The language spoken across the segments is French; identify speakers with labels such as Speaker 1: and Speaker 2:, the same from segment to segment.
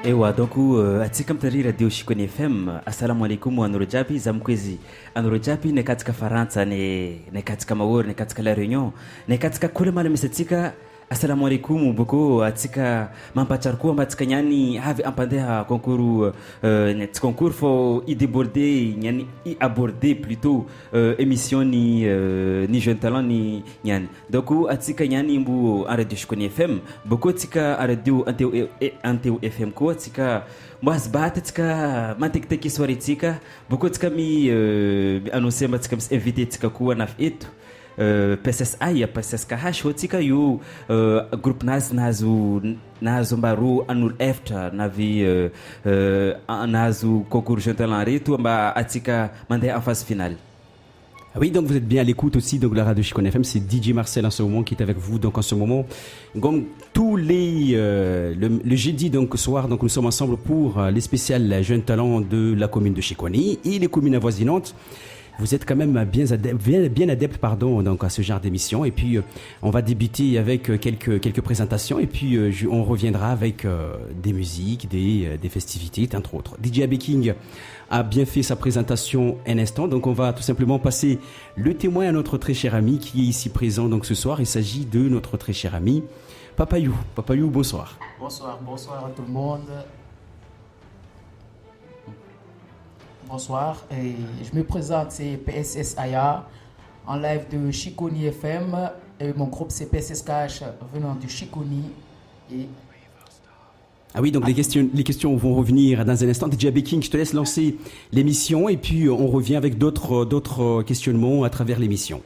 Speaker 1: Ewa donc atsika mitandry radio Shikoni FM. Assalamu alaikum anareo jiaby, za mikoezy anareo jiaby nakatsika Farantsa, nakatsika Mahory, nakatsika La Réunion, nakatsika kole mala misy atsika. Assalamu alaikum boko atsika mampatsara koa mba atsika niany avy ampandeha concours tsy concours fo i déborder niany i aborder plutôt émission ni jeune talent ni niany. Donc atsika niany mbo en radio Shikoni FM boko atsika en radio Anteo FM ko atsika mbo azbata atsika mantekiteky soirée tsika boko atsika mi annoncer mba atsika misy invité tsika koa naf eto PSSI PSS KH hotsika io groupe nazo mbaro anul eftra navi nazo concours jeune talent reto mba atsika mandeha en phase finale.
Speaker 2: Oui, donc vous êtes bien à l'écoute aussi donc la radio Shikoni FM, c'est DJ Marcel en ce moment qui est avec vous donc en ce moment. Comme tous les le jeudi donc soir, donc nous sommes ensemble pour les spéciales jeunes talents de la commune de Shikoni et les communes avoisinantes. Vous êtes quand même bien adepte pardon, donc à ce genre d'émission. Et puis, on va débuter avec quelques présentations. Et puis, on reviendra avec des musiques, des festivités, entre autres. DJ Abeking a bien fait sa présentation un instant. Donc, on va tout simplement passer le témoin à notre très cher ami qui est ici présent donc, ce soir. Il s'agit de notre très cher ami, Papayou. Papayou, bonsoir.
Speaker 3: Bonsoir à tout le monde. Bonsoir, et je me présente, c'est PSS Aya, en live de Shikoni FM, et mon groupe c'est PSSKH venant de Shikoni. Et...
Speaker 2: Ah oui, donc les questions vont revenir dans un instant. DJ Baking, je te laisse lancer l'émission et puis on revient avec d'autres questionnements à travers l'émission.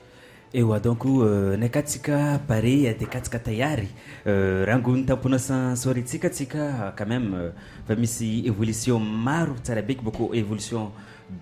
Speaker 1: Ewa donc nekatsika pare tekatsika tayari rango nitampona soirée tsika tsika quand même fa misy évolution maro tsara beky boko évolution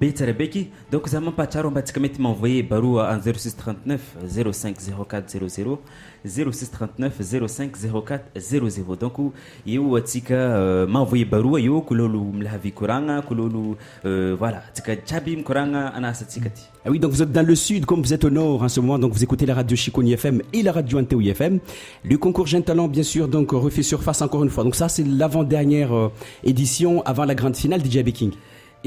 Speaker 1: be tsara beky. Donc za mampatsaro mba tsika mety m'envoyer barua en 0639 05 04 00 0639 05 04 00. Donc io tsika m'envoyer barua io kololo mlahavi koragna kololo voilà tsika chabi mkoragna anasa tsika ty.
Speaker 2: Ah oui, donc vous êtes dans le sud comme vous êtes au nord en ce moment, donc vous écoutez la radio Shikoni FM et la radio Anteo FM. Le concours Jeune Talent, bien sûr, donc refait surface encore une fois. Donc ça, c'est l'avant-dernière édition avant la grande finale DJ Baking.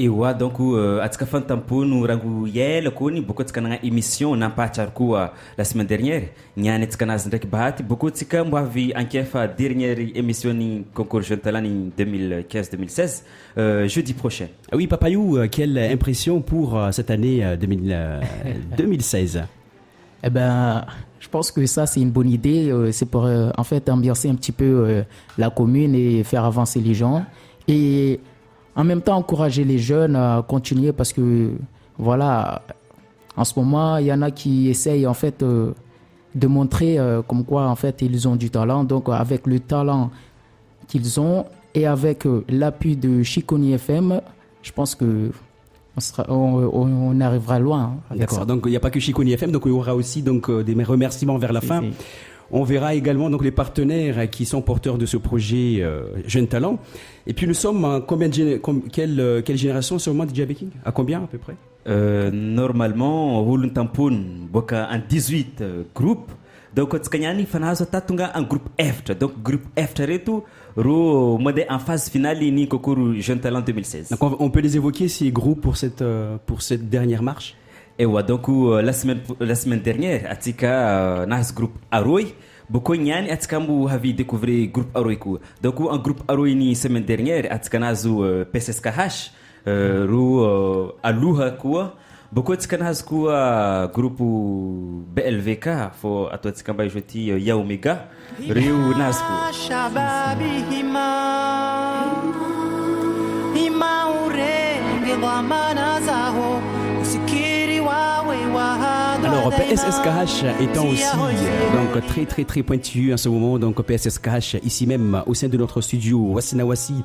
Speaker 1: Ewa donc atsika fantampony rango yela kony boko atsika nagna émission nampatsara koa la semaine dernière niany atsika nazy ndraiky bahaty boko atsika mbo avy ankefa dernière émission ni concours Jeune Talent ni 2015-2016 jeudi prochain.
Speaker 2: Ah oui, Papayou, quelle impression pour cette année 2016?
Speaker 3: Eh ben, je pense que ça c'est une bonne idée. C'est pour en fait ambiancer un petit peu la commune et faire avancer les gens et en même temps encourager les jeunes à continuer parce que voilà, en ce moment il y en a qui essayent en fait de montrer comme quoi en fait ils ont du talent. Donc avec le talent qu'ils ont et avec l'appui de Shikoni FM, je pense que on arrivera loin.
Speaker 2: D'accord. Donc il n'y a pas que Shikoni FM, donc il y aura aussi donc des remerciements vers la fin. On verra également donc les partenaires qui sont porteurs de ce projet Jeunes Talents. Et puis nous sommes en quelle génération sûrement DJ Baking? À combien à peu près?
Speaker 1: Normalement, on tampon en 18 groupes. Donc tskanyani fanazo tatunga en groupe F. Donc groupe F reto ro mode en phase finale ni concours Jeunes Talents 2016.
Speaker 2: Donc on peut les évoquer ces groupes pour cette dernière marche.
Speaker 1: Et ouais, donc la semaine dernière atika nas groupe Aroy boko nyani atika mbo havi découvrir groupe Aroy ko. Donc en groupe Aroy ni semaine dernière atika nazo PSSKH ro aluha ko boko atika nazo ko groupe BLVK fo ato atika mba joti ya Omega reu nazo shababi hima urenge dhamana zaho
Speaker 2: Alors PSSKH étant aussi donc très pointu en ce moment, donc PSSKH ici même au sein de notre studio Wassinawassi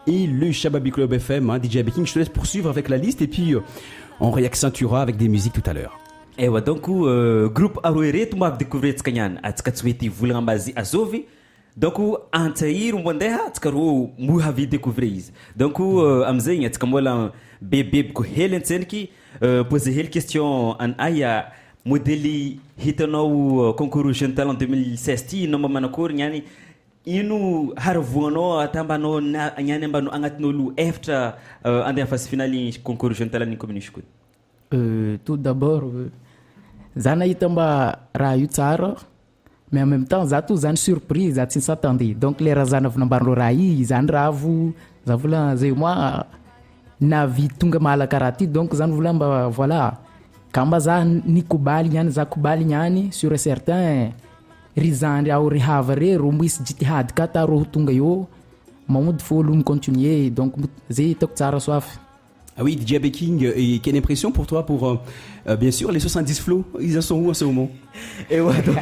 Speaker 2: et le Shababi Club FM, hein, DJ Baking, je te laisse poursuivre avec la liste et puis on réaccentuera avec des musiques tout à l'heure.
Speaker 1: Et ouais, donc groupe Aroere tu m'as découvert tskanyan atsika tsweti vulambazi azovi. Donc antair mondeha tskaro mu havi découvrir izy. Donc amzegny atsika mola bébé ko helen tsenki poser hel question an aya modeli hitanao concours Jeune Talent 2016 ti no mamanakory nyani ino haravoanao atambanao agnany ambanao agnatin'olo efatra andeha phase finale concours jeune talent commune Chikony.
Speaker 3: Tout d'abord za nahita mba raha io tsara mais en même temps za to zany surprise za tsy s'attendait donc le raha zany avy nambarin'olo raha io zany raha avo za vola zay moi navy tonga malaka raha ty donc zany vola mba voilà kamba za nikobaly nyany za kobaly nyany sur un certain ry zany ao ry hava re ro misy jitihady ka ta ro tonga io magnody folo continuer donc zay hitako tsara soafy.
Speaker 2: Ah oui, DJ Baking, et quelle impression pour toi pour, bien sûr, les 70 flots, ils en sont où en ce moment?
Speaker 1: Et ouais, donc,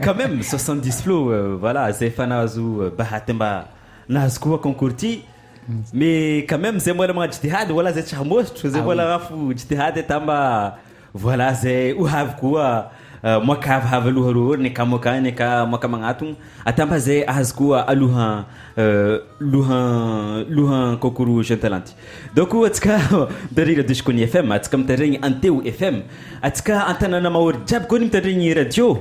Speaker 1: quand même, 70 flots, voilà, c'est Fanazu, Bahatemba, Nazkoua Concourti, mais quand même, c'est moi le match Jitihad, voilà, c'est Chamos, c'est voilà, Rafu, Jitihad et Tamba, voilà, c'est Ouhav Koua. Mwaka have luharu ne kamoka ne ka mwaka mangatung atamba ze azkua aluha luha kokuru jeune talent donc atka dari radio Chikony FM atka mtarengi anteu FM atka antana na mawr jab koni mtarengi radio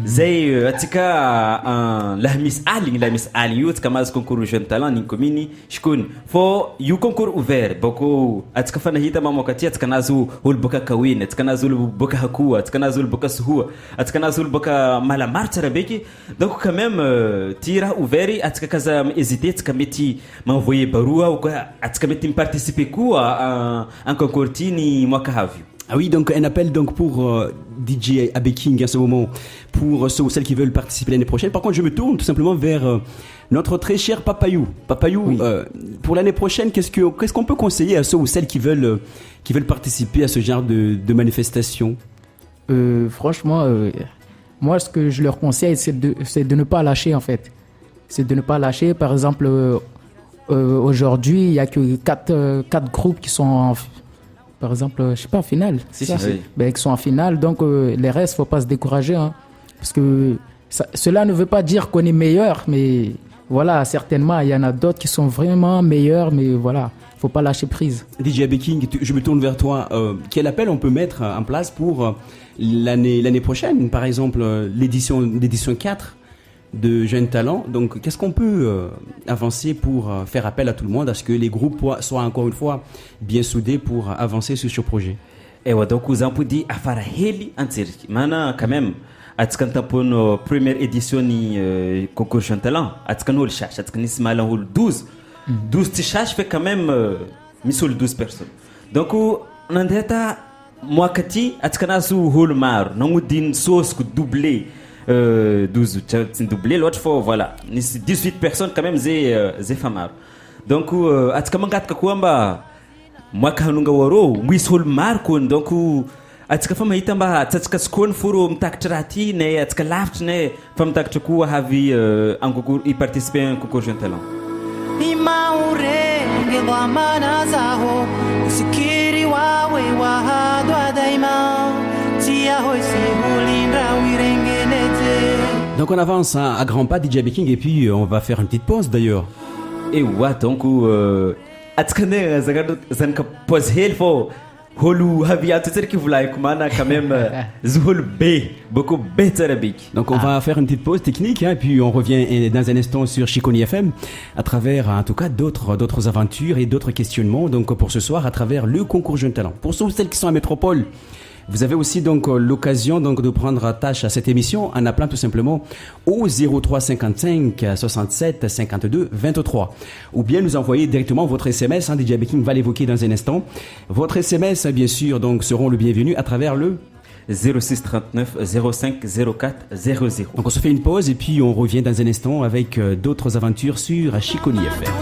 Speaker 1: zay atika lahmis ali yut kama concours jeune talent ni commune Chikony fo yu concours ouvert boko atika fanahita mamokati atika nazu hulboka kawin atika nazu hulboka hakua atika nazu hulboka suhua atika nazu hulboka mala martara beki donc quand même tira ouvert atika kaza hésiter atika meti m'envoyer barua ou atika meti participer quoi en concours tini mwaka havi.
Speaker 2: Ah oui, donc un appel donc pour DJ Abeking à ce moment, pour ceux ou celles qui veulent participer l'année prochaine. Par contre, je me tourne tout simplement vers notre très cher Papayou. Papayou, oui. Pour l'année prochaine, qu'est-ce qu'on peut conseiller à ceux ou celles qui veulent participer à ce genre de manifestation?
Speaker 3: Franchement, moi, ce que je leur conseille, c'est de ne pas lâcher en fait. C'est de ne pas lâcher. Par exemple, aujourd'hui, il n'y a que 4 groupes qui sont par exemple, je sais pas, en finale.
Speaker 1: Si,
Speaker 3: ben, qui sont en finale, donc les restes, faut pas se décourager. Hein, parce que cela ne veut pas dire qu'on est meilleur, mais voilà, certainement, il y en a d'autres qui sont vraiment meilleurs, mais voilà, faut pas lâcher prise.
Speaker 2: DJ Baking, je me tourne vers toi. Quel appel on peut mettre en place pour l'année prochaine, par exemple, l'édition 4 de Jeunes Talents. Donc, qu'est-ce qu'on peut avancer pour faire appel à tout le monde, à ce que les groupes soient encore une fois bien soudés pour avancer sur ce projet?
Speaker 1: Et ouais, donc, vous en pouvez dire à faire heli entier. Maintenant, quand même, à ce qu'on tape première édition ni concours Jeunes Talents, à ce qu'on a le cherche, à ce qu'on a 12 t-shirts fait quand même misol 12 personnes. Donc, on a dit moi kati à ce qu'on a sous holmar, non ou d'une sauce doublée. 12 doublé l'autre fois voilà 18 personnes quand même zé famar donc atika mangatka kwamba mwaka hanunga waro mwisol marko donc atika fa mahita mba tsatsika skon furo mtakatra ty ne atika lavitra ne fa mtakatra koa havy en concours y participer en concours jeune talent
Speaker 4: ni maurenge wa manazaho usikiri wawe wahadwa daima tia hoisi hulinda wirenge.
Speaker 2: Donc on avance à grands pas, DJ Baking, et puis on va faire une petite pause d'ailleurs.
Speaker 1: Et ouais, donc atskane zanka pause helfo holu havia tout qui voulait kumana quand même zuhol b beaucoup better big.
Speaker 2: Donc on va faire une petite pause technique et puis on revient dans un instant sur Chikony FM à travers en tout cas d'autres aventures et d'autres questionnements donc pour ce soir à travers le concours Jeunes Talents. Pour ceux celles qui sont à Métropole, vous avez aussi donc l'occasion donc de prendre tâche à cette émission en appelant tout simplement au 03 55 67 52 23 ou bien nous envoyer directement votre SMS. DJ Baking va l'évoquer dans un instant. Votre SMS bien sûr donc seront le bienvenu à travers le
Speaker 1: 06 39 05 04 00.
Speaker 2: Donc on se fait une pause et puis on revient dans un instant avec d'autres aventures sur Chikony FM.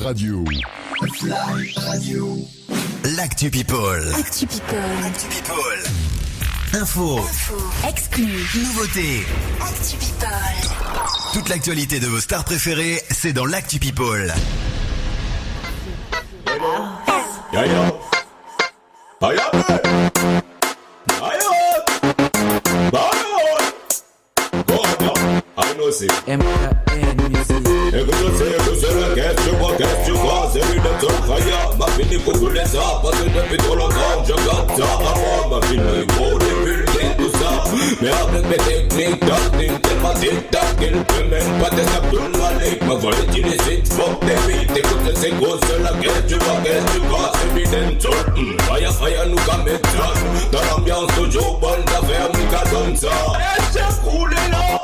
Speaker 5: Radio. L'Actu People.
Speaker 6: Actu People.
Speaker 5: Actu People. Info.
Speaker 6: Exclu.
Speaker 5: Nouveautés.
Speaker 6: Actu People.
Speaker 5: Toute l'actualité de vos stars préférées, c'est dans l'Actu People.
Speaker 7: Mais avec mes techniques d'acting, tellement tic-tac, il peut même pas tester Abdul Malik. Ma volée illicite, fuck des beats, écoute ces grosses, la guerre, tu vas, qu'est-ce tu vas, c'est bident, fire, fire, nous qu'à mettre dans l'ambiance toujours bonne d'affaires, nous qu'à donner ça. Et c'est roulé là.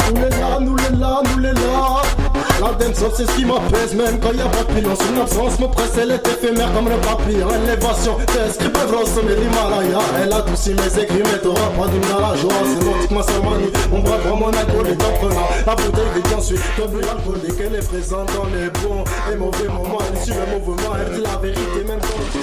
Speaker 8: Nous les là. La dancehall c'est ce qui m'apaise, même quand y a pas de pilon. Son absence me presse, elle est éphémère comme le papillon. Élévation, test, qui peuvent sommet l'Himalaya. Elle adoucit mes écrits, mais t'auras pas d'hymne à la joie. C'est nautique, ma salmanie, mon bras droit, mon alcool est entraînant. La bouteille vide ensuite, comme l'alcoolique, elle est présente dans les bons et mauvais moments. Elle suit le mouvement, elle dit la vérité, même quand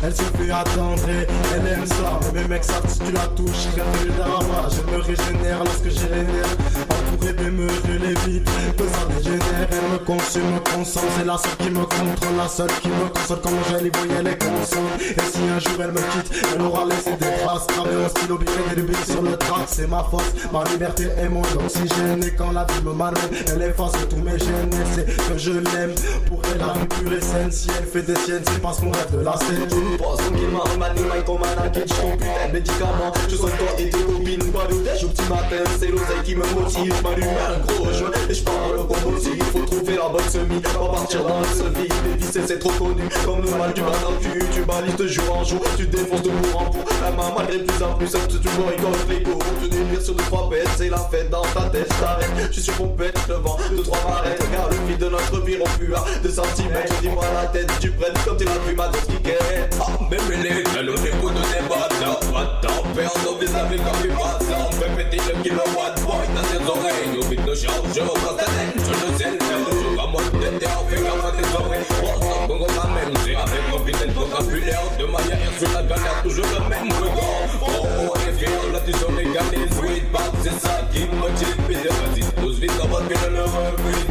Speaker 8: elle se fait attendre, elle aime ça. Mais mes mecs savent si tu la touches, rien de la je me régénère lorsque j'ai les nerfs. Entouré des murs, je les vide, que ça dégénère. Elle me consume, me consomme, c'est la seule qui me contrôle, la seule qui me console quand je les voyais les consonnes. Et si un jour elle me quitte, elle aura laissé des traces, gravées en stylo, bien et des billes sur le track. C'est ma force, ma liberté et mon oxygène. Et quand la vie me malmène, elle efface tous mes gènes. Et c'est que je l'aime, pour elle la vie pure et saine. Si elle fait des siennes, c'est parce qu'on rêve de la scène. Pense tranquillement, manimaille comme un inquiète, j't'en putain de médicaments. Je sens toi et tes copines, pas de déj au petit matin. C'est l'oseille qui me motive, ma lumière un gros jeu. Et j'pars le compositif, il faut trouver la bonne semi. Pas partir dans le sevi, les vis c'est trop connu. Comme le mal du bas dans le cul, tu balises de jour en jour. Tu défonces de bourre en bourre, la main malgré plus en plus. Tu boycottes les cours, tu délires sur 2-3 bêtes. C'est la fête dans ta tête, t'arrêtes. J'suis sur mon pète, j'te vends 2-3 barrettes. Regarde le vide de notre vie rompu à 2 centimètres. Dis-moi la tête, tu prennes comme tu l'as vu ma dose qui guette.
Speaker 7: Même les gars, nous écoutons des bâtards. Attends, perdre nos vis-à-vis comme il passe. On fait péter le kilowatt point dans ses oreilles. Nous vite nos chargeurs, on passe la tête. Je ne sais le faire, je vais moi de terre. On fait gaffe à tes oreilles. On s'en bon quand même. C'est avec mon vilain vocabulaire. De manière sur la galère, toujours le même regard. Oh, et fier, là tu sont les gars, les sweet pop. C'est ça qui me motive. Pis vas-y, tous vite avant que je le refuise.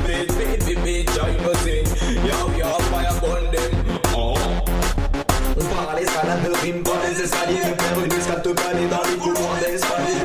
Speaker 7: Baby, j'aille me sing. Yo, fire burn them. Oh.
Speaker 8: On part à l'escalade de rime dans les escaliers. Faire une escale te balayer dans les couloirs d'escalier.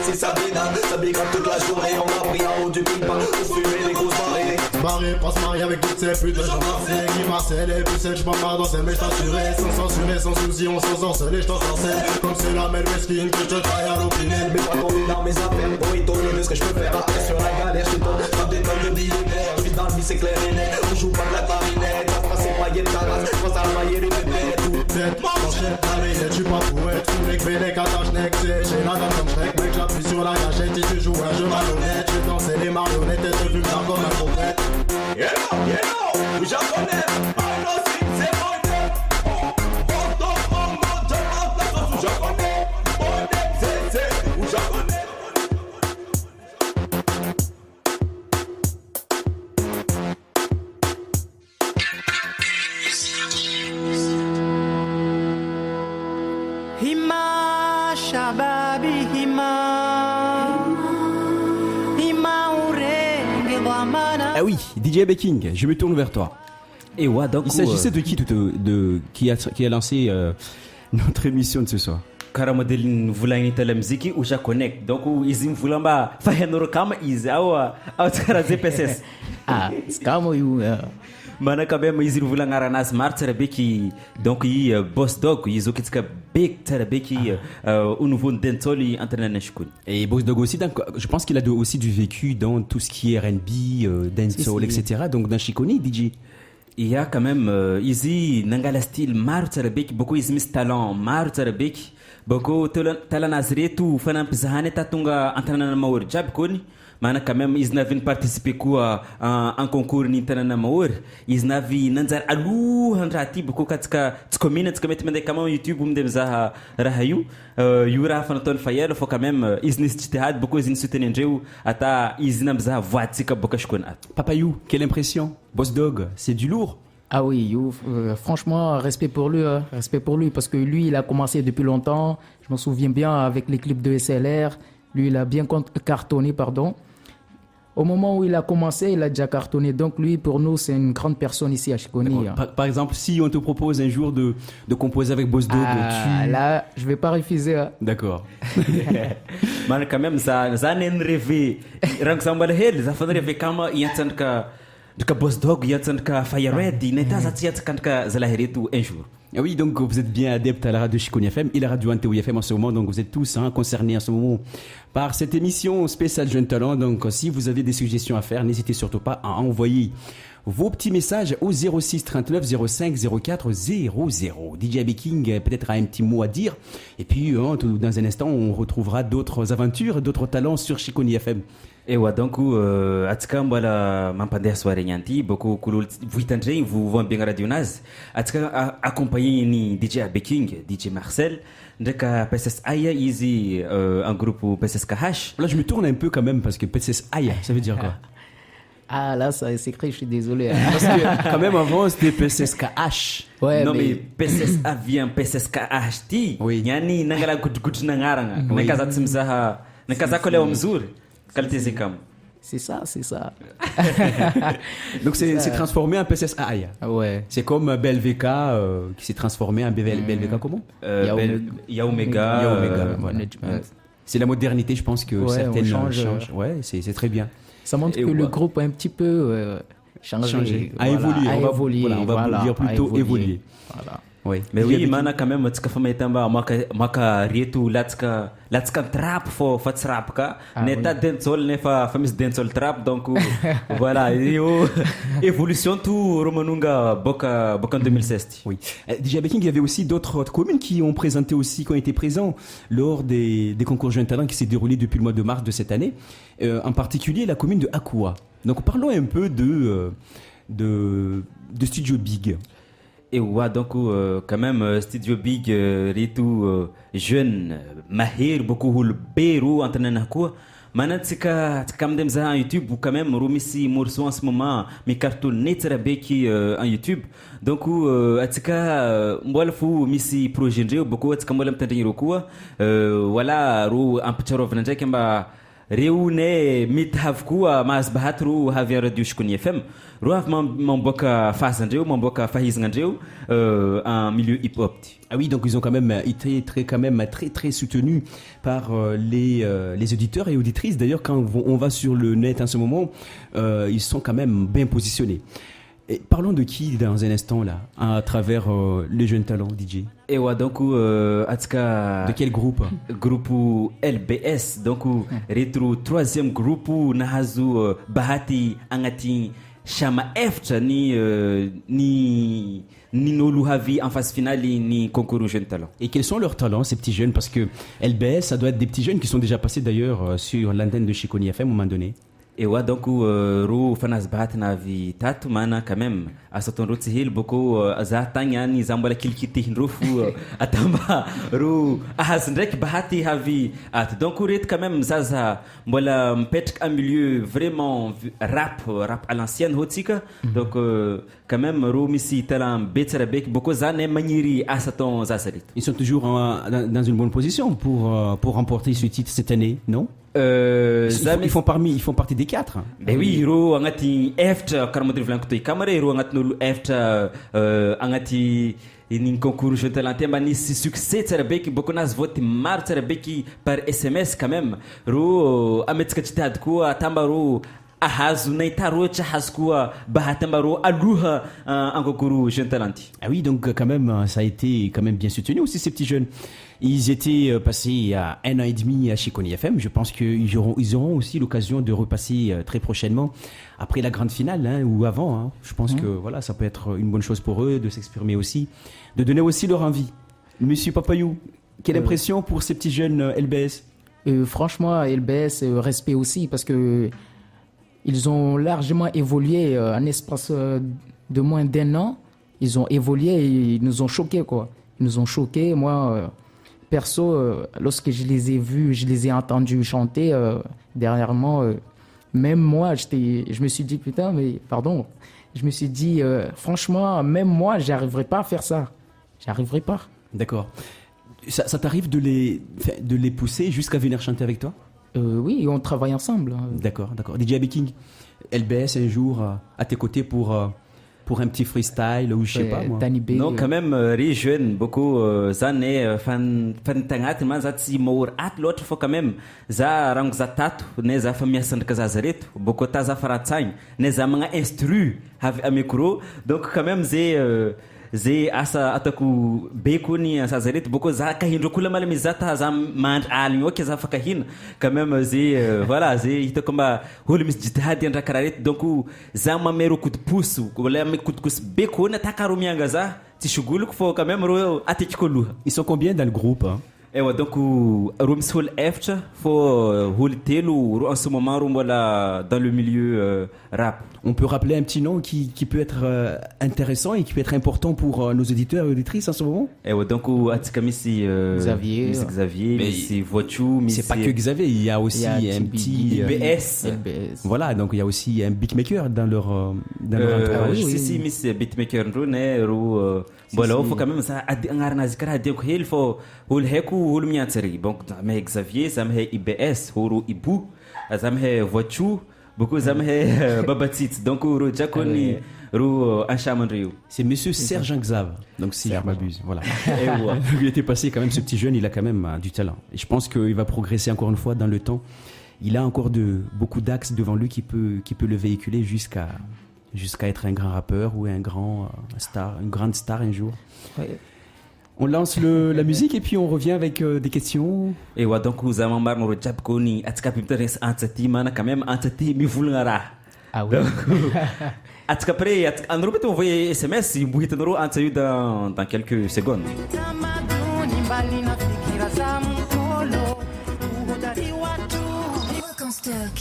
Speaker 8: C'est Sabrina, Sabrina toute la journée. On a pris un haut du ping pong pour fumer les grosses barrées. Barré, pas se marier avec toutes ces putes de gens marseillais qui marcellent les pucelles, j'pars pas dans ces mais j't'assurais. Sans censurer, sans souci, on s'en sorcelait, j't'ensorcelle. Comme c'est la même mesquine que j'te taille à l'opinel. Mais pas tombé dans mes affaires, pour étonner de ce que j'peux faire. Après sur la galère, j'te donne pas des tonnes de billets verts. J'vis dans le c'est clair et net, on joue pas de la clarinette. La phrase c'est moyenne, ta race, pense à mailler les bébés. Toute tête, manchette, la veillette, j'suis pas poète. Tous les kvélés, katachenek, c'est j'ai la dame comme Shrek. Mec, j'appuie sur la gâchette, si tu joues un jeu malhonnête. J'vais danser les marionnettes et te fume comme un prophète.
Speaker 7: Yeah, we japonais, I know sing, c'est bonnet. On jump la sauce japonais. Bonnet, c'est, ou japonais.
Speaker 4: Hima, shababi,
Speaker 2: Ah oui, DJ Baking, je me tourne vers toi.
Speaker 1: Et ouais, donc
Speaker 2: Il s'agissait de qui qui a lancé notre émission de ce soir?
Speaker 1: karamodelin vulagnita la muziki usha connect donc izy mivulamba fahenoro kama izy ao tsara ZPSS
Speaker 3: c'est kama io
Speaker 1: mana quand même izy volagna aranazy maro tsara be ki donc i Boss Dog izy okitsika be tsara be ki au niveau de dancehall entraîneur shikoni.
Speaker 2: Et Boss Dog aussi, donc, je pense qu'il a aussi du vécu dans tout ce qui est R&B, dancehall, etc. Donc dans Shikoni, DJ.
Speaker 1: Il y a quand même izy nangala style maro tsara be ki beaucoup izy misy talent maro tsara be ki beaucoup talanazy reto fanampizahany tatonga antanana mahory jiaby kony mana quand même izy navy participer koa en concours ny tanana mahory izy navy nanjary alohan raha ty boko katsika tsy commune tsika mety mandeha kama YouTube mindeha mizaha raha io raha fanataony faela fa quand même izy nisy tsy tehady boko izy nisoteny andreo ata izy namizaha voatsika boka shikony ato.
Speaker 2: Papa You, quelle impression? Boss Dog, c'est du lourd.
Speaker 3: Ah oui, franchement, respect pour lui, parce que lui, il a commencé depuis longtemps. Je me souviens bien avec les clips de SLR. Lui, il a bien cartonné, pardon. Au moment où il a commencé, il a déjà cartonné. Donc lui, pour nous, c'est une grande personne ici à Shikoni.
Speaker 2: Par exemple, si on te propose un jour de composer avec Boss Dog,
Speaker 3: là, je vais pas refuser. Hein.
Speaker 2: D'accord.
Speaker 1: Mais quand même, ça n'est un rêve. Ça fait rêver kama yantsanka. Duka Boss Dog yatsandka Fire Red neta zatsika zalahiretu un jour.
Speaker 2: Ah oui, donc vous êtes bien adepte à la radio Chiconi FM et la radio Antéo FM en ce moment, donc vous êtes tous concernés en ce moment par cette émission spéciale Jeunes Talents. Donc si vous avez des suggestions à faire, n'hésitez surtout pas à envoyer vos petits messages au 06 39 05 04 00. DJ Baking peut-être a un petit mot à dire. Et puis, dans un instant, on retrouvera d'autres aventures, d'autres talents sur Chiconi FM.
Speaker 1: Ewa donc atsika mbola mampandeha soirée nyanty boko kololo vohitandregny voambiagna radionazy atsika accompagné ni DJ Baking, DJ Marcel ndraika PSS Aya izy en groupe PSS KH.
Speaker 2: Là je me tourne un peu quand même parce que PSS Aya ça veut dire quoi?
Speaker 3: Ah là, ça c'est écrit, je suis désolé.
Speaker 2: Parce que quand même avant c'était PSSKH.
Speaker 3: Ouais,
Speaker 1: non mais PSSA vient PSSKH.
Speaker 2: Oui.
Speaker 1: Yani nangala gudgud nangaranga. Nakaza tsimzaha nakaza kole mzuri. Qualité c'est comme.
Speaker 3: C'est ça.
Speaker 2: Donc c'est transformé en PSSAI.
Speaker 3: Ouais.
Speaker 2: C'est comme BLVK qui s'est transformé en BLVK comment?
Speaker 1: Yaomega.
Speaker 2: Voilà. C'est la modernité, je pense que certaines changent. Ouais, c'est très bien.
Speaker 3: Ça montre que le groupe a un petit peu changé.
Speaker 2: A évolué. On va dire plutôt évoluer.
Speaker 3: Voilà.
Speaker 2: Oui.
Speaker 1: Mais oui, mana quand même tsika famaytamba maka reto latsika trap fo fa trap ka neta dancehall nefa fa misy dancehall trap donc voilà évolution tout romanunga boka en 2016.
Speaker 2: Oui. DJ Baking, il y avait aussi d'autres communes qui ont été présents lors des concours Jeunes Talents qui s'est déroulé depuis le mois de mars de cette année, en particulier la commune de Akua. Donc parlons un peu de Studio Big.
Speaker 1: Et ouais, donc quand même Studio Big ritu jeune mahir beaucoup le beru entraîneur quoi manatsika comme dem za YouTube ou quand même romisi morceau en ce moment mais cartoon netra beki en YouTube donc atsika mbola fu misi projet ndreo beaucoup atsika mbola mtandanyiro quoi voilà ro ampcharo vnanja kamba reo ne mithavy koa mahazbahaty ro havy radio Chiconi FM ro avy mamboaka fasandreo mamboaka fahizagnandreo en milieu hip-hop.
Speaker 2: Ah oui, donc ils ont quand même été très soutenus par les auditeurs et auditrices. D'ailleurs, quand on va sur le net en ce moment, ils sont quand même bien positionnés. Et parlons de qui dans un instant là, à travers les Jeunes Talents, DJ.
Speaker 1: Et ouais, donc atka
Speaker 2: de quel groupe?
Speaker 1: Groupe LBS, donc retro troisième groupe nahazu bahati angati chama eftra ni nolo havi en phase finale ni concours Jeunes Talents.
Speaker 2: Et quels sont leurs talents, ces petits jeunes? Parce que LBS, ça doit être des petits jeunes qui sont déjà passés d'ailleurs sur l'antenne de Chiconi FM à un moment donné.
Speaker 1: Et ouais, donc ro fanas bahati navi tatu mana quand même asatonro tsihil boko za tanyani zambola kilkitihindro fu atamba ro ahas ndraiky bahati havi at donc ret quand même zaza mbola mipetraka en milieu vraiment rap à l'ancienne hotsika donc quand même ro misy talent betsara beky boko zane magniry asaton zaza reto.
Speaker 2: Ils sont toujours dans une bonne position pour remporter ce titre cette année, non? Ils font partie des 4.
Speaker 1: Ben oui, ro angati eftra karamodri vlanko toy kamare ro angati nolo eftra angati inin concours Jeunes Talents temba nisy succès tsara beky boko nazy vote maro tsara beky par SMS quand même ro ametsika tsy tady koa atamba ro ahazo naitaroatra hazo koa bahatamba ro aloha en concours Jeunes Talents.
Speaker 2: Ah oui, donc quand même ça a été quand même bien soutenu aussi ces petits jeunes. Ils étaient passés il y a 1 an et demi à Chiconi FM. Je pense qu'ils auront aussi l'occasion de repasser très prochainement après la grande finale ou avant. Je pense que voilà, ça peut être une bonne chose pour eux de s'exprimer aussi, de donner aussi leur envie. Monsieur Papayou, quelle impression pour ces petits jeunes LBS?
Speaker 3: Franchement, LBS, respect aussi parce que ils ont largement évolué en espace de moins d'1 an. Ils ont évolué et ils nous ont choqués, quoi. Ils nous ont choqués. Moi, perso, lorsque je les ai vus, je les ai entendus chanter dernièrement, même moi, je me suis dit, putain, mais pardon. Je me suis dit, franchement, même moi, j'arriverai pas à faire ça. J'arriverai pas.
Speaker 2: D'accord. Ça t'arrive de les pousser jusqu'à venir chanter avec toi?
Speaker 3: Oui, on travaille ensemble.
Speaker 2: D'accord. DJ Baking, LBS un jour à tes côtés pour un petit freestyle ou je sais pas moi.
Speaker 1: Non, quand même, les jeunes, beaucoup, années, fan tangat, mais ça c'est mort. L'autre fois quand même, ça rang za tatu, ne za famille sandraka zazareto, beaucoup ta za faratsang, ne za manga instru, have un micro, donc quand même zay asa atako beko ny asaza reto boko za kahindrako la malemy za ta za mandry aligny ok za afaka hina quand même zay voilà zay hitako mba olo misy jitihady andra karaha reto donc za mamero kotoposo wala ame kotokoso beko na takaro mianga za tsy sogoloko fô quand même ro atikiko loha.
Speaker 2: Ils sont combien dans le groupe hein?
Speaker 1: Ewa donc ro misy olo efatra fô olo telo ro en ce moment ro mbola dans le milieu rap.
Speaker 2: On peut rappeler un petit nom qui peut être intéressant et qui peut être important pour nos auditeurs et auditrices en ce moment.
Speaker 1: Ewa donc atika misy
Speaker 3: Xavier,
Speaker 1: misy Voitou, misy
Speaker 2: c'est pas que Xavier, il y a aussi un petit
Speaker 1: IBS.
Speaker 2: Voilà, donc il y a aussi un beatmaker dans leur entourage.
Speaker 1: Si misy beatmaker ndro ne ro mbola faut quand même ça agnaranazy karaha diako hely fô olo haiko olo miantsary donc zamahay Xavier zamahay IBS ro Ibou zamahay Voitou beaucoup zamahay Babatit donc ro jakoni ro anchamandreo.
Speaker 2: C'est monsieur Serge Xav, donc si je m'abuse, voilà. Il était passé quand même, ce petit jeune, il a quand même du talent. Et je pense qu'il va progresser encore une fois dans le temps. Il a encore beaucoup d'axes devant lui qui peut le véhiculer jusqu'à être un grand rappeur ou un grand star, une grande star un jour. Ouais. On lance la musique et puis on revient avec des questions.
Speaker 1: Et ouais, donc vous avez marre de jab koni atka pimteres antati mana quand même antati mi vulngara.
Speaker 3: Ah oui.
Speaker 1: Atka après andro peut envoyer SMS mbuhitanro antayu dans quelques secondes.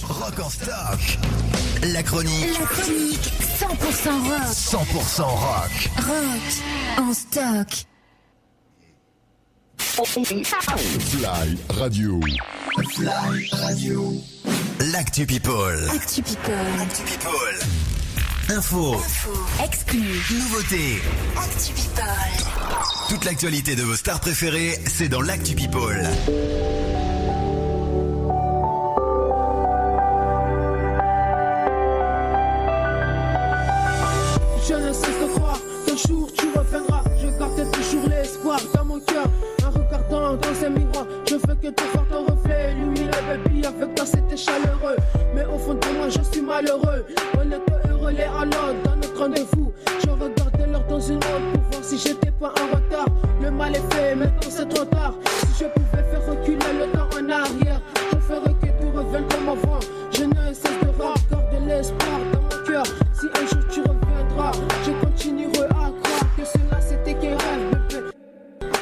Speaker 5: Rock en stock. La chronique
Speaker 6: 100% rock.
Speaker 5: 100% rock.
Speaker 6: Rock en stock.
Speaker 9: Fly Radio.
Speaker 5: Fly Radio. L'actu people.
Speaker 6: Actu People.
Speaker 5: Actu people. Info.
Speaker 6: Exclu.
Speaker 5: Nouveautés.
Speaker 6: Actu People.
Speaker 5: Toute l'actualité de vos stars préférées, c'est dans l'actu people.
Speaker 10: Je ne cesse de croire qu'un jour tu reviendras. Je garde toujours l'espoir dans mon cœur. En regardant dans un miroir, je veux que tu vois ton reflet. Illumine le baby, avec toi c'était chaleureux. Mais au fond de moi, je suis malheureux. On était heureux les à l'autre dans notre rendez-vous. Je regardais l'heure dans une autre pour voir si j'étais pas en retard. Le mal est fait, maintenant c'est trop tard. Si je pouvais faire reculer le temps en arrière, je ferais que tout revienne comme avant. Je ne cesse de garder l'espoir dans mon cœur. Si un jour tu reviendras, je continuerai à croire que cela c'était qu'un rêve, bébé.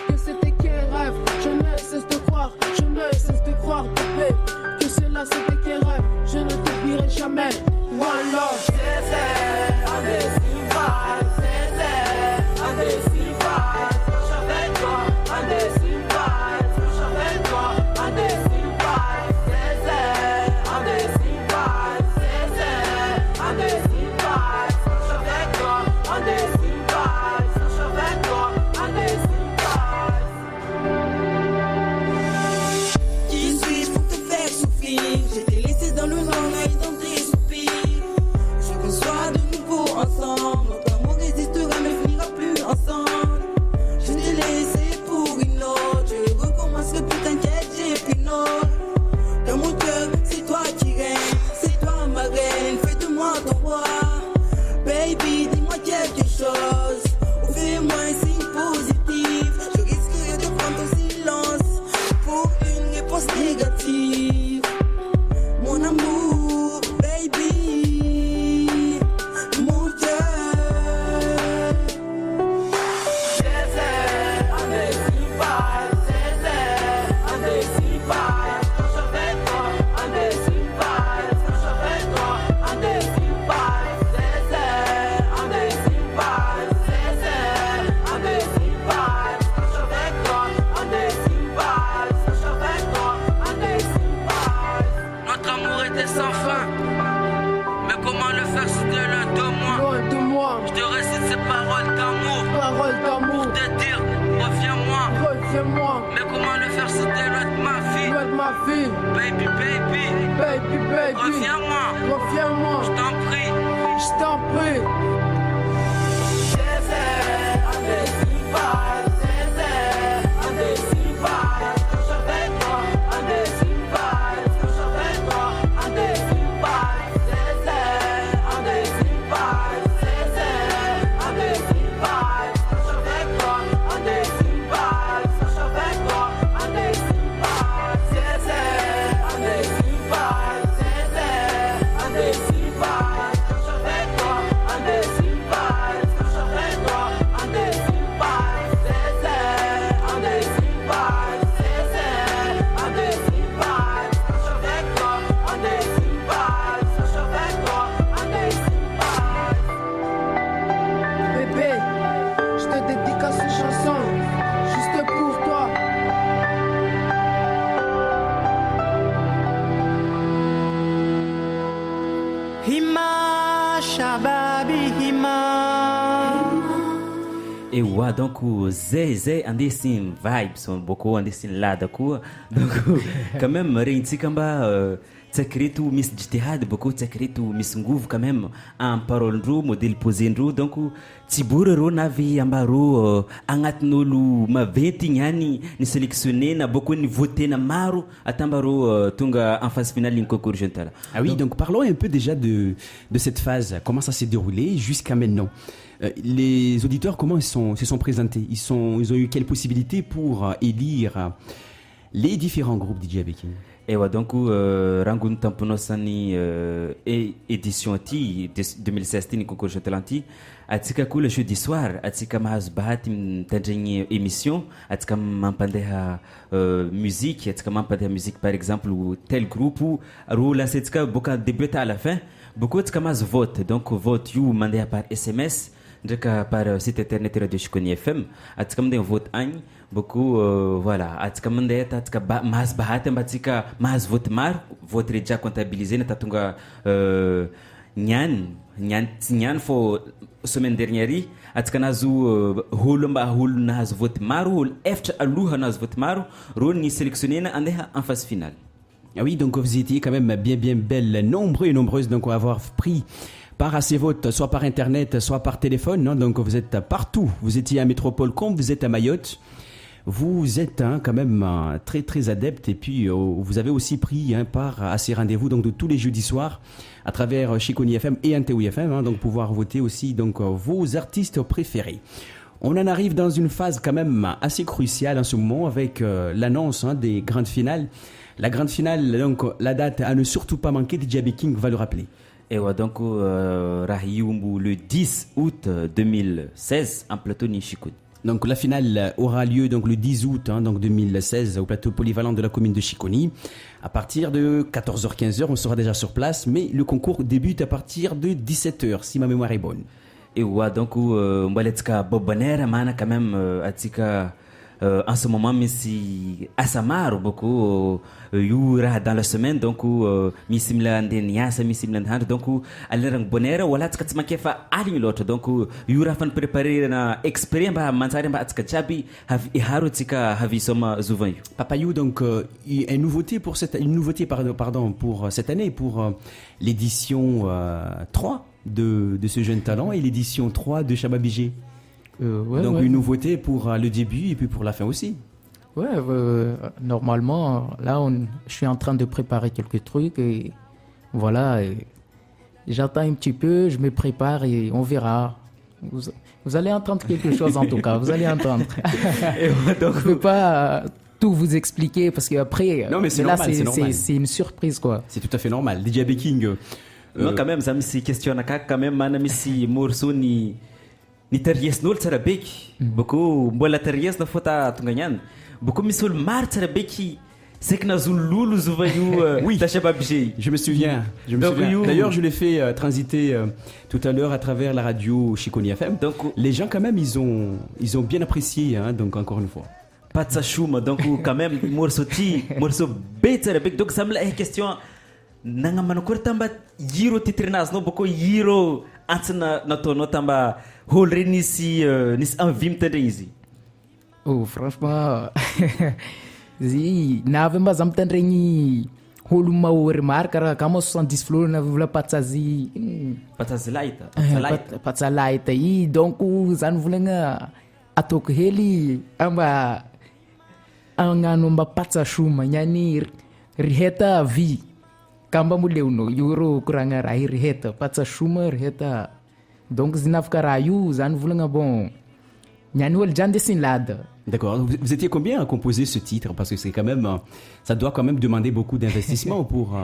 Speaker 10: Que c'était qu'un rêve. Je ne cesse de croire, je ne cesse de croire, bébé. Que cela c'était qu'un rêve. Je ne t'oublierai jamais. One love.
Speaker 1: wa donc zay andesin vibes beaucoup andesin lada koa donc quand même regnitsika mba tsaiky reto misy jitihady beaucoup tsaiky reto misy ngovo quand même en parole-ndreo modèle posé-ndreo donc tsy bory reo navy ambareo agnatin'olo maventy igny hany ny sélectionnena beaucoup ny votena maro atambareo tonga en phase finale iny concours jeune talent.
Speaker 2: Ah oui, donc parlons un peu déjà de cette phase, comment ça s'est déroulé jusqu'à maintenant. Les auditeurs, comment se sont présentés? Ils ont eu quelles possibilités pour élire les différents groupes DJ Baking?
Speaker 1: Ewa donc rangono tamponosany édition ty 2016 ty ny concours jeune talent ty atsika koa le jeudi soir atsika mahazo bahati mitandregny émission atsika mampandeha musique atsika mampandeha musique par exemple tel groupe ro lansetsika boka début à la fin beaucoup atsika mahazo vote donc vote io mandeha par SMS ndraika par site internet radio Chikoni FM atsika mandeha vote agny beaucoup voilà atsika mandeha atsika mahazo bahati mba atsika mahazo vote maro vote reja comptabilisé na tatonga niany fo semaine dernière atsika nazo holo mba holo nahazo vote maro holo eftra aloha nahazo vote maro ro ny sélectionnena andeha en phase finale.
Speaker 2: Ah oui, donc vous étiez quand même bien belles, nombreux et nombreuses donc à avoir pris part à ces votes, soit par internet, soit par téléphone, non? Donc vous êtes partout, vous étiez à Métropole comme vous êtes à Mayotte. Vous êtes quand même très adepte et puis vous avez aussi pris part à ces rendez-vous donc de tous les jeudis soirs à travers Chikoni FM et NTOI FM, donc pouvoir voter aussi donc vos artistes préférés. On en arrive dans une phase quand même assez cruciale en ce moment avec l'annonce des grandes finales. La grande finale, donc la date à ne surtout pas manquer, DJ Baking va le rappeler.
Speaker 1: Et donc le 10 août 2016 en plateau Nishikuni.
Speaker 2: Donc la finale aura lieu donc le 10 août donc 2016 au plateau polyvalent de la commune de Chikoni. À partir de 14h-15h, on sera déjà sur place, mais le concours débute à partir de 17h, si ma mémoire est bonne.
Speaker 1: Et donc mbaletka bobanera mana quand même atika en ce moment misy asa maro beaucoup io raha dans la semaine donc misy mila andeha niasa misy mila andeha donc aleragny bonheur wala atsika tsy mankefa aligny loatra donc io raha fa niprépare na exprès mba manjary mba atsika jiaby iharo atsika havisoma zovan io.
Speaker 2: Papa You, donc une nouveauté pour cette année pour l'édition 3 de ce jeune talent et l'édition 3 de Chaba Bijé. Donc une nouveauté pour le début et puis pour la fin aussi.
Speaker 3: Ouais, normalement, là, je suis en train de préparer quelques trucs et voilà. Et j'attends un petit peu, je me prépare et on verra. Vous allez entendre quelque chose en tout cas, vous allez entendre. Donc, je ne peux pas tout vous expliquer parce qu'après,
Speaker 2: non, mais c'est
Speaker 3: là,
Speaker 2: normal,
Speaker 3: c'est une surprise quoi.
Speaker 2: C'est tout à fait normal. DJ Baking.
Speaker 1: Non, quand même, ça me question quand même, madame ici, morceau ni tariesn'olo tsara beky boko mbola tariesna fô tonga niany boko misy olo maro tsara beky saiky nazololo zova io
Speaker 2: oui,
Speaker 1: ta Chaba Bijé.
Speaker 2: Je me souviens. D'ailleurs, je l'ai fait transiter tout à l'heure à travers la radio Chikoni FM. Donc les gens quand même ils ont bien apprécié donc encore une fois.
Speaker 1: Patsa Shuma donc quand même morceau be tsara beky donc ça me la question nagnamana kory tamba hiro titrinazy no boko hiro antsina nataonao tamba holo re nisy envie mitandregny izy.
Speaker 3: Oh franchement navy mba za mitandregny olo mahory maro karaha kama 70 floro na vola patsazy laita i donc zany volagna ataoko hely amba agnano mba patsa shuma niany riheta vy kamba moleonao io ro koragna raha riheta patsa shuma riheta donc zinafaka raha io zany volagna bon niany olo jany desiny lada.
Speaker 2: D'accord. Vous étiez combien à composer ce titre? Parce que c'est quand même, ça doit quand même demander beaucoup d'investissement pour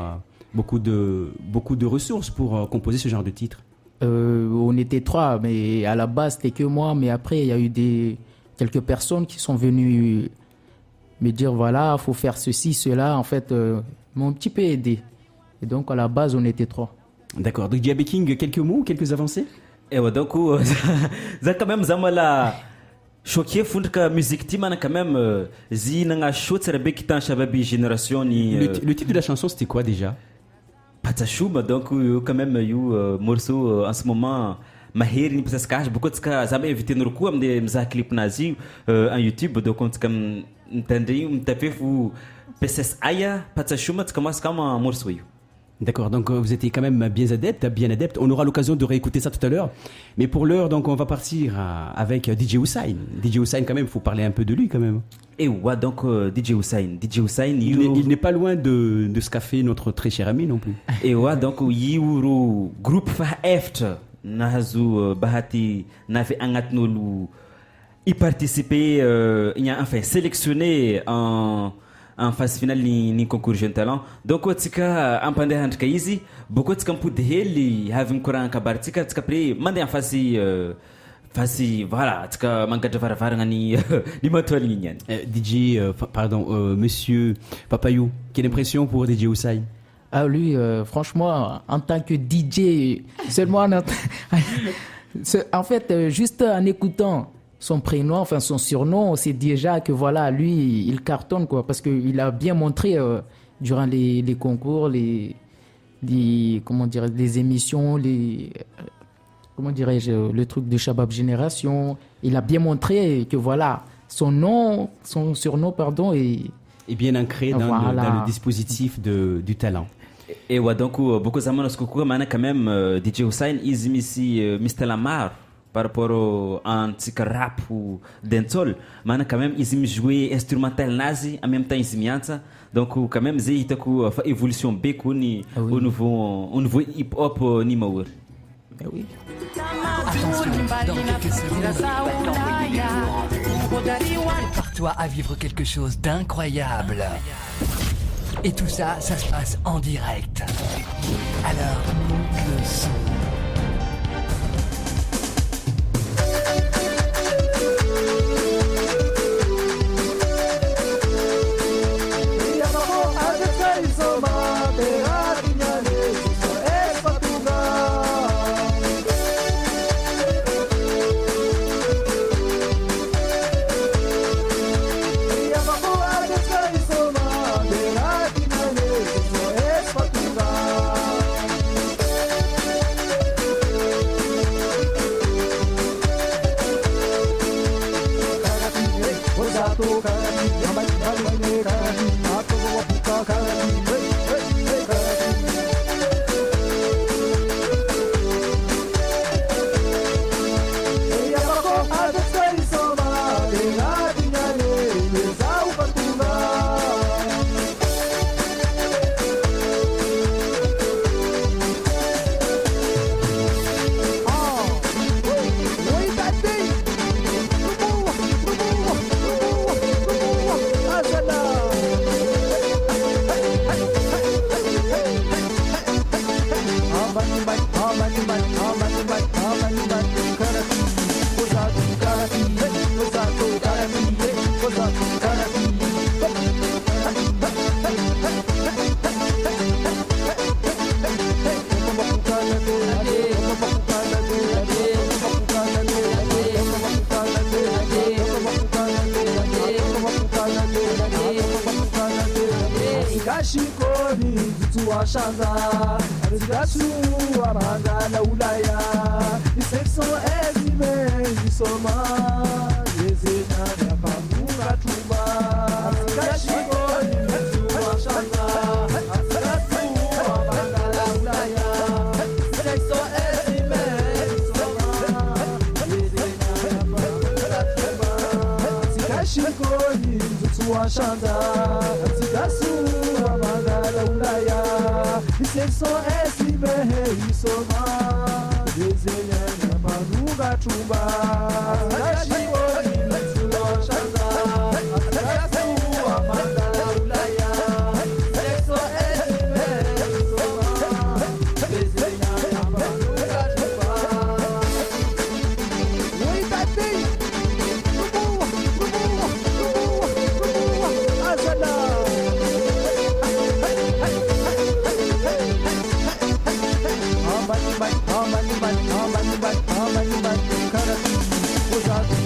Speaker 2: beaucoup de ressources pour composer ce genre de titre.
Speaker 3: On était 3, mais à la base c'était que moi. Mais après il y a eu quelques personnes qui sont venues me dire voilà, faut faire ceci, cela. En fait, m'ont un petit peu aidé. Et donc à la base on était 3.
Speaker 2: D'accord. Donc DJ Baking, quelques mots, quelques avancées?
Speaker 1: Et donc ça quand même ça m'a choqué fondraka musique timana quand même zinagna show tsara be kitan Chaba Bijé génération ni
Speaker 2: le titre de la chanson c'était quoi déjà?
Speaker 1: Patsa Shuma donc quand même morceau en ce moment mahery ny mpisasikasy boko tsika za inviten'olo koa amin'ny mizaha clipnazy en YouTube donc tsika mitandregny mitapefo PSS aya patsashuma tsika masaka morceau io.
Speaker 2: D'accord, donc vous étiez quand même bien adepte. On aura l'occasion de réécouter ça tout à l'heure. Mais pour l'heure, donc on va partir avec DJ Hussein. DJ Hussein, quand même, il faut parler un peu de lui quand même.
Speaker 1: Et ouais, donc DJ Hussein,
Speaker 2: il n'est pas loin de ce qu'a fait notre très cher ami non plus.
Speaker 1: Et ouais, donc Yuru groupe Faeft Nahazu Bahati Nafi Angatnolu y participer, il a enfin sélectionné en phase finale ni concours jeune talent donc tsika ampande handrika izy boko tsika mipody hely avy mikoragna kabary tsika après mandeha en phase voilà tsika mangadra varavaragna ni matoaligny igny any.
Speaker 2: DJ monsieur Papayou, quelle impression pour DJ Hussein?
Speaker 3: Ah lui franchement en tant que DJ seulement en fait juste en écoutant son prénom, enfin son surnom, c'est déjà que voilà, lui, il cartonne quoi, parce qu'il a bien montré durant les concours, les émissions, comment dirais-je, le truc de Shabab Génération. Il a bien montré que voilà, son surnom, pardon, est
Speaker 2: bien ancré dans le dispositif du talent.
Speaker 1: Et ouais, donc beaucoup de gens quand même DJ Hussein, ils ici Mr Lamar. Par rapport à un rap ou dancehall, mais quand même ils aiment jouer instrumental nazi en même temps ils aiment ça, donc quand même c'est une évolution béco ni au nouveau hip hop ni maour.
Speaker 3: Oui.
Speaker 4: Attention, dans quelques secondes, prépare-toi à vivre quelque chose d'incroyable. Et tout ça, ça se passe en direct. Alors, monte le son.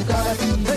Speaker 10: Karate,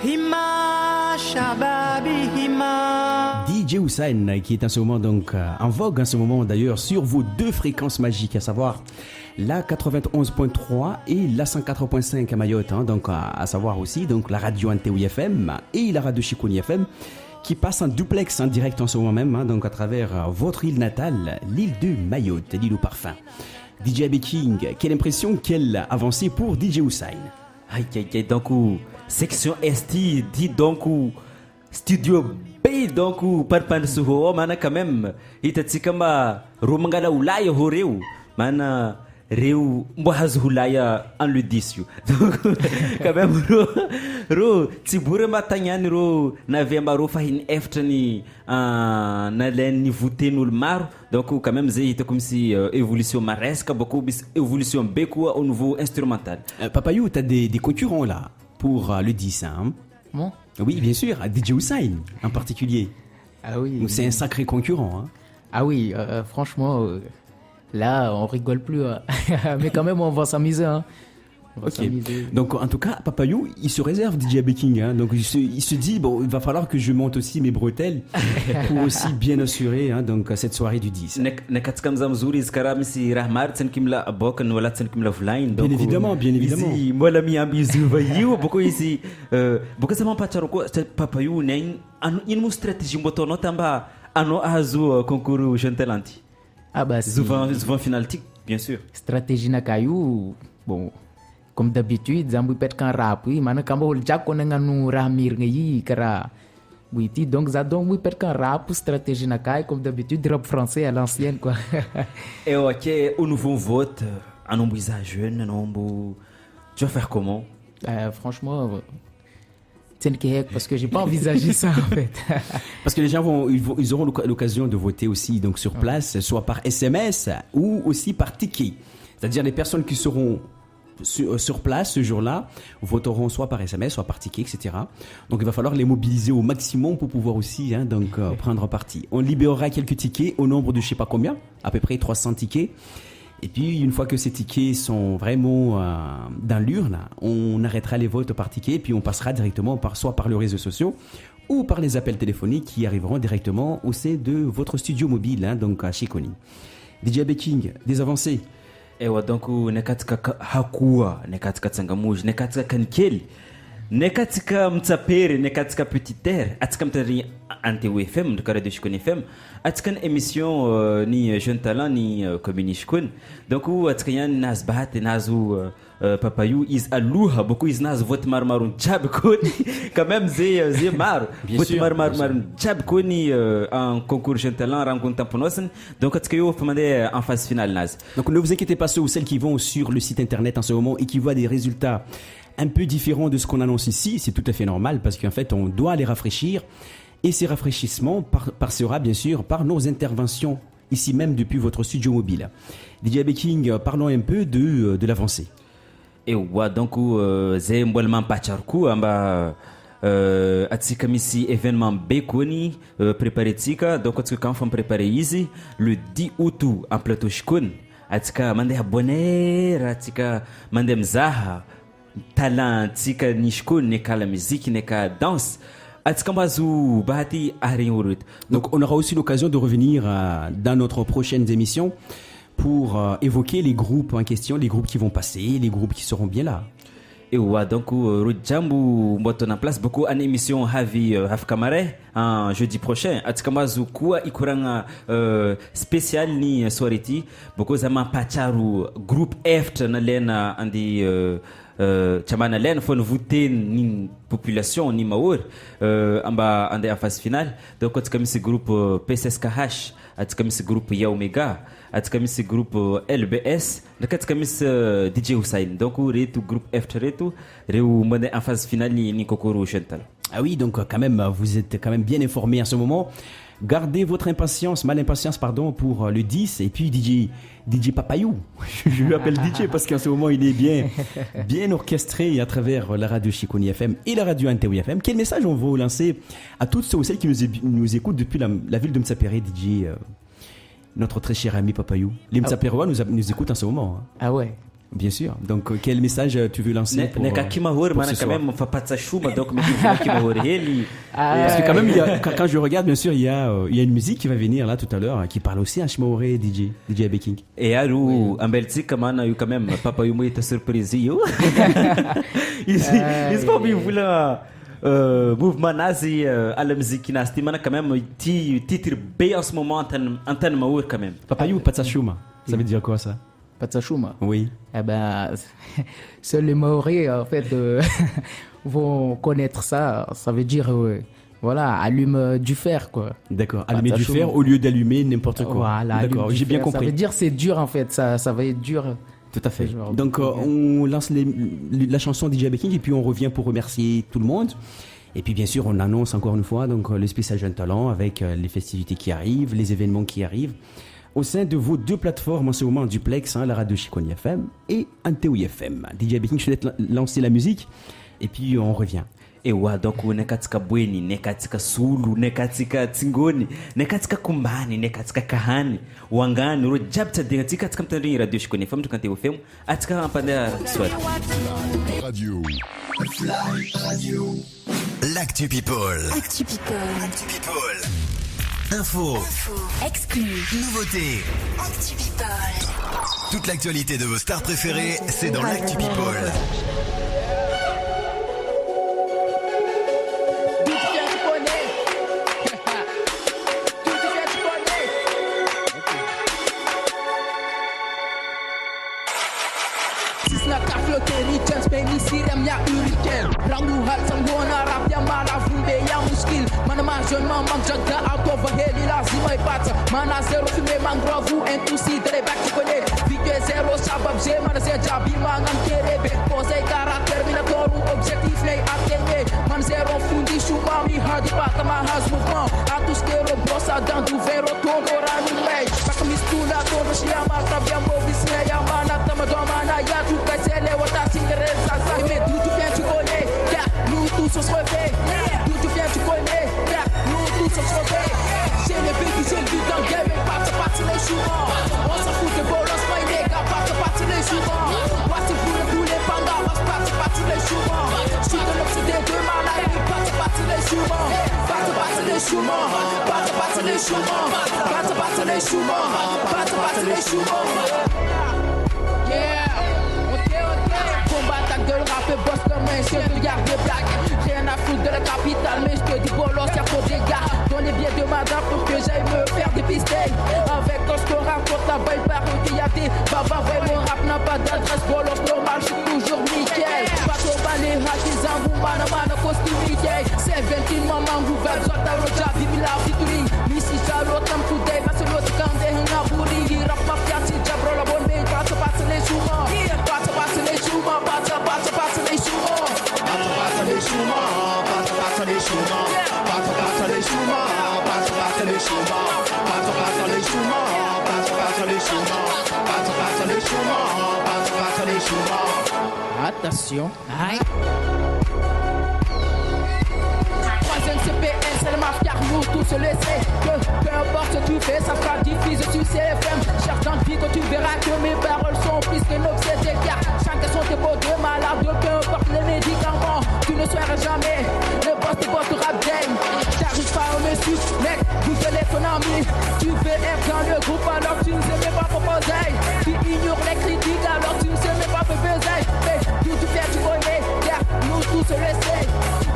Speaker 11: Hima, Shababi, Hima.
Speaker 2: DJ Hussein qui est en ce moment donc en vogue en ce moment d'ailleurs sur vos deux fréquences magiques, à savoir la 91.3 et la 104.5 à Mayotte, hein, donc à savoir aussi donc la radio Antewi FM et la radio Chikoni FM qui passe en duplex en direct en ce moment même, hein, donc à travers votre île natale, l'île de Mayotte, l'île au parfum. DJ Abbey King, quelle impression, quelle avancée pour DJ Hussein.
Speaker 1: Aïe, donc section ST dit donc studio B donc parpan suho mana quand même itatsika ma romangala ulaya ho reo mana reo mbo hazo ulaya en le 10 io donc quand même ro tsibure matanyani ro navemba ro fahin eftrani na len niveau tenul maro donc quand même zay hita comme si évolution maresca beaucoup évolution beaucoup au niveau instrumental.
Speaker 2: Papayou, tu as des concurrents là pour le 10 hein?
Speaker 3: Bon.
Speaker 2: Oui, bien sûr, DJ Hussein en particulier.
Speaker 3: Ah oui.
Speaker 2: Donc c'est un sacré concurrent. Hein.
Speaker 3: Ah oui, franchement, là, on rigole plus. Hein. Mais quand même, on va s'amuser. Hein.
Speaker 2: Ok. Donc en tout cas, Papayou, il se réserve DJ Abbey King. Hein. Donc il se dit, bon, il va falloir que je monte aussi mes bretelles pour aussi bien assurer hein, donc, cette soirée du 10. Bien évidemment, bien évidemment.
Speaker 1: Moi, l'ami Ambizu, beaucoup ici. Beaucoup ça m'a pas Papayou, une stratégie, ano azu concours jeune talent.
Speaker 3: Ah bah
Speaker 1: souvent finaltique, bien sûr.
Speaker 3: Stratégie na kayu, bon. Comme d'habitude, zambu pet kan rap, oui, mana kamba hol jak ko nganu ramir ngi kara. Oui, donc ça donc oui pet kan rap stratégie na kay comme d'habitude rap français à l'ancienne quoi.
Speaker 1: Et OK, au nouveau vote, un ombrisa jeune, un ombo. Tu vas faire comment?
Speaker 3: Franchement parce que j'ai pas envisagé ça en fait.
Speaker 2: Parce que les gens ils auront l'occasion de voter aussi donc sur place, soit par SMS ou aussi par ticket. C'est-à-dire les personnes qui seront sur place ce jour-là voteront soit par SMS, soit par ticket, etc. Donc il va falloir les mobiliser au maximum pour pouvoir aussi hein, donc, prendre parti. On libérera quelques tickets au nombre de je sais pas combien, à peu près 300 tickets. Et puis une fois que ces tickets sont vraiment dans l'urne, on arrêtera les votes par ticket et puis on passera directement soit par les réseaux sociaux ou par les appels téléphoniques qui arriveront directement au sein de votre studio mobile, hein, donc à Chikoni. DJ Abbey King, des avancées.
Speaker 1: Ewa donc nekatika hakua nekatika tsangamuji nekatika kanikeli nekatika mtsapere nekatika petit terre atika mtari Antewi FM de Radio Chikoni FM atika émission ni jeune talent ni commune Chikoni donc atika yan nasbahat nazu Papayou is aluha beaucoup is naz vote marmarun jab koni quand même zé mar vote marmarun jab koni en concours jeune talent rencontre ponosen donc atika yo famande en phase finale naz.
Speaker 2: Donc ne vous inquiétez pas ceux ou celles qui vont sur le site internet en ce moment et qui voient des résultats un peu différents de ce qu'on annonce ici, c'est tout à fait normal parce qu'en fait on doit les rafraîchir et ces rafraîchissements passera bien sûr par nos interventions ici même depuis votre studio mobile. DJ Abbey King, parlons un peu de l'avancée.
Speaker 1: Et ouais, donc zé mbolman pacharku amba atsika misi événement bekoni préparé tsika donc atsika kan fam préparé ici le 10 août en plateau Chikoni atsika mandeha bonheur atsika mande mzaha talent tsika ni Chikoni ne kala musique ne ka danse atsika mbazu bahati arinurut.
Speaker 2: Donc on aura aussi l'occasion de revenir dans notre prochaines émissions pour évoquer les groupes en question, les groupes qui vont passer, les groupes qui seront bien là.
Speaker 1: Et ouais, donc Rujambu mboto en place beaucoup en émission Havi Kamare en jeudi prochain. Atikamazu kuwa ikuranga spécial ni soirée beaucoup zama pacharu groupe F na lena andi chamana len fon voter ni population ni maor amba ande en phase finale. Donc atikami groupe PSSKH, atikami groupe Yaomega, atikami groupe LBS, atikami DJ Hussein. Donc retu groupe F retu reu mone en phase finale ni kokoro chantal.
Speaker 2: Ah oui, donc quand même vous êtes quand même bien informés en ce moment. Gardez votre impatience, pardon, pour le 10 et puis DJ Papayou. Je lui appelle DJ parce qu'en ce moment il est bien orchestré à travers la radio Chikoni FM et la radio Antewi FM. Quel message on va lancer à toutes ceux et celles qui nous écoutent depuis la ville de Mtsapere, DJ, notre très cher ami Papayou. Les Mtsaperois nous écoutent en ce moment. Hein.
Speaker 3: Ah ouais.
Speaker 2: Bien sûr. Donc, quel message tu veux lancer pour,
Speaker 1: pour ce soir? Même,
Speaker 2: parce que quand même, quand je regarde, bien sûr, il y a une musique qui va venir là tout à l'heure, qui parle aussi à Chimaore DJ Baking.
Speaker 1: Et alors, en Belgique, quand même, papa Yumo est surprise. Il se pas bien vouloir mouvement nazi à la musique qui n'a quand même titre B en ce moment en tant Maour quand même.
Speaker 2: Papa Yumo Patsashuma, ça veut dire quoi ça?
Speaker 3: Patsashuma.
Speaker 2: Oui.
Speaker 3: Eh ben, seuls les Maoris en fait vont connaître ça. Ça veut dire voilà, allume du fer quoi.
Speaker 2: D'accord. Allumer du fer au lieu d'allumer n'importe quoi.
Speaker 3: Voilà.
Speaker 2: D'accord. J'ai bien compris.
Speaker 3: Ça veut dire c'est dur en fait. Ça va être dur.
Speaker 2: Tout à fait. Donc on lance la chanson DJ Baking et puis on revient pour remercier tout le monde. Et puis bien sûr on annonce encore une fois donc le spécial Jeune Talent avec les festivités qui arrivent, les événements qui arrivent. Au sein de vos deux plateformes en ce moment, Duplex, la radio Chiconi FM et Anteo FM. DJ Baking, je vais lancer la musique et puis on revient.
Speaker 1: Et ouais, donc on est katika bweni, ne katika sulu, ne katika tingoni, ne katika kumbani, ne katika kahani, wangani, ro jabta de katika mtandao radio Chiconi FM to Anteo FM, atika ampanda swat.
Speaker 9: Radio.
Speaker 5: L'Actu People.
Speaker 6: Actu People.
Speaker 5: Info.
Speaker 6: Exclu.
Speaker 5: Nouveautés.
Speaker 6: Actu People.
Speaker 5: Toute l'actualité de vos stars préférées, c'est dans l'Actu People.
Speaker 10: Mana zero fume mangrovu entusi dele back to kone Vique zero sabab je mana se jabi mangan kere be pose karakter mina torum objectif lei atene man zero fundi chuma mi hadi pata ma has mouvement atus kero bossa dans du vero todo ranu mei pak mistura todo chiama trabia movis ne yamana tama domana ya tu kaisele wata singere sasa me tu viens tu connais ya nous tous on se refait tu viens tu connais ya nous tous on se refait j'ai le vécu, j'ai le but dans le game, parti les choumans. On s'en fout de bolos, my nigga, parti les choumans. Voici pour le poulet panda, parti les choumans. Je suis de l'Occident de ma life, parti les choumans. Parti les choumans, parti les choumans. Parti les choumans, parti les choumans. Yeah, ok. Combat ta gueule, rap et boss comme un chef de garde des blagues. Rien à foutre de la capitale, mais je te dis bolos, y'a trop d'égards. Dans les billets de madame pour que j'aille me faire dépister. Avec quand je te raconte la balle par qu'il y a des baba, ouais, mon rap n'a pas d'adresse, bolos normal, je suis toujours nickel. Pas au balai, hakizan, vous mana, costume nickel. C'est 21 maman, vous verrez, soit à l'autre, vive la victory. Missy Charlotte, I'm today, parce que l'autre quand des hang à bourri. Rap ma fiancée, jabro la bonne bête, passe les choumans. Passe les choumans, passe les choumans. Passe les choumans, passe les choumans. Passe les choumans, passe les choumans. Passe les choumans, passe les choumans. Passe les choumans, passe les choumans. Attention. Aïe. Troisième CPN, c'est le mafia, nous tous le sait. Peu importe ce que tu fais, ça sera diffusé sur CFM. Cherche dans le vie que tu verras que mes paroles sont plus que nos c'est car chacun son dépôt de malade, peu importe les médicaments. Tu ne seras jamais le boss de votre rap game. T'arrives pas au messie, mec, vous faites ton ami. Tu veux être dans le groupe alors tu ne sais même pas proposer. Tu ignores les critiques alors tu ne sais même pas baiser. Mais tout tu fais, tu connais, car nous tous le sait.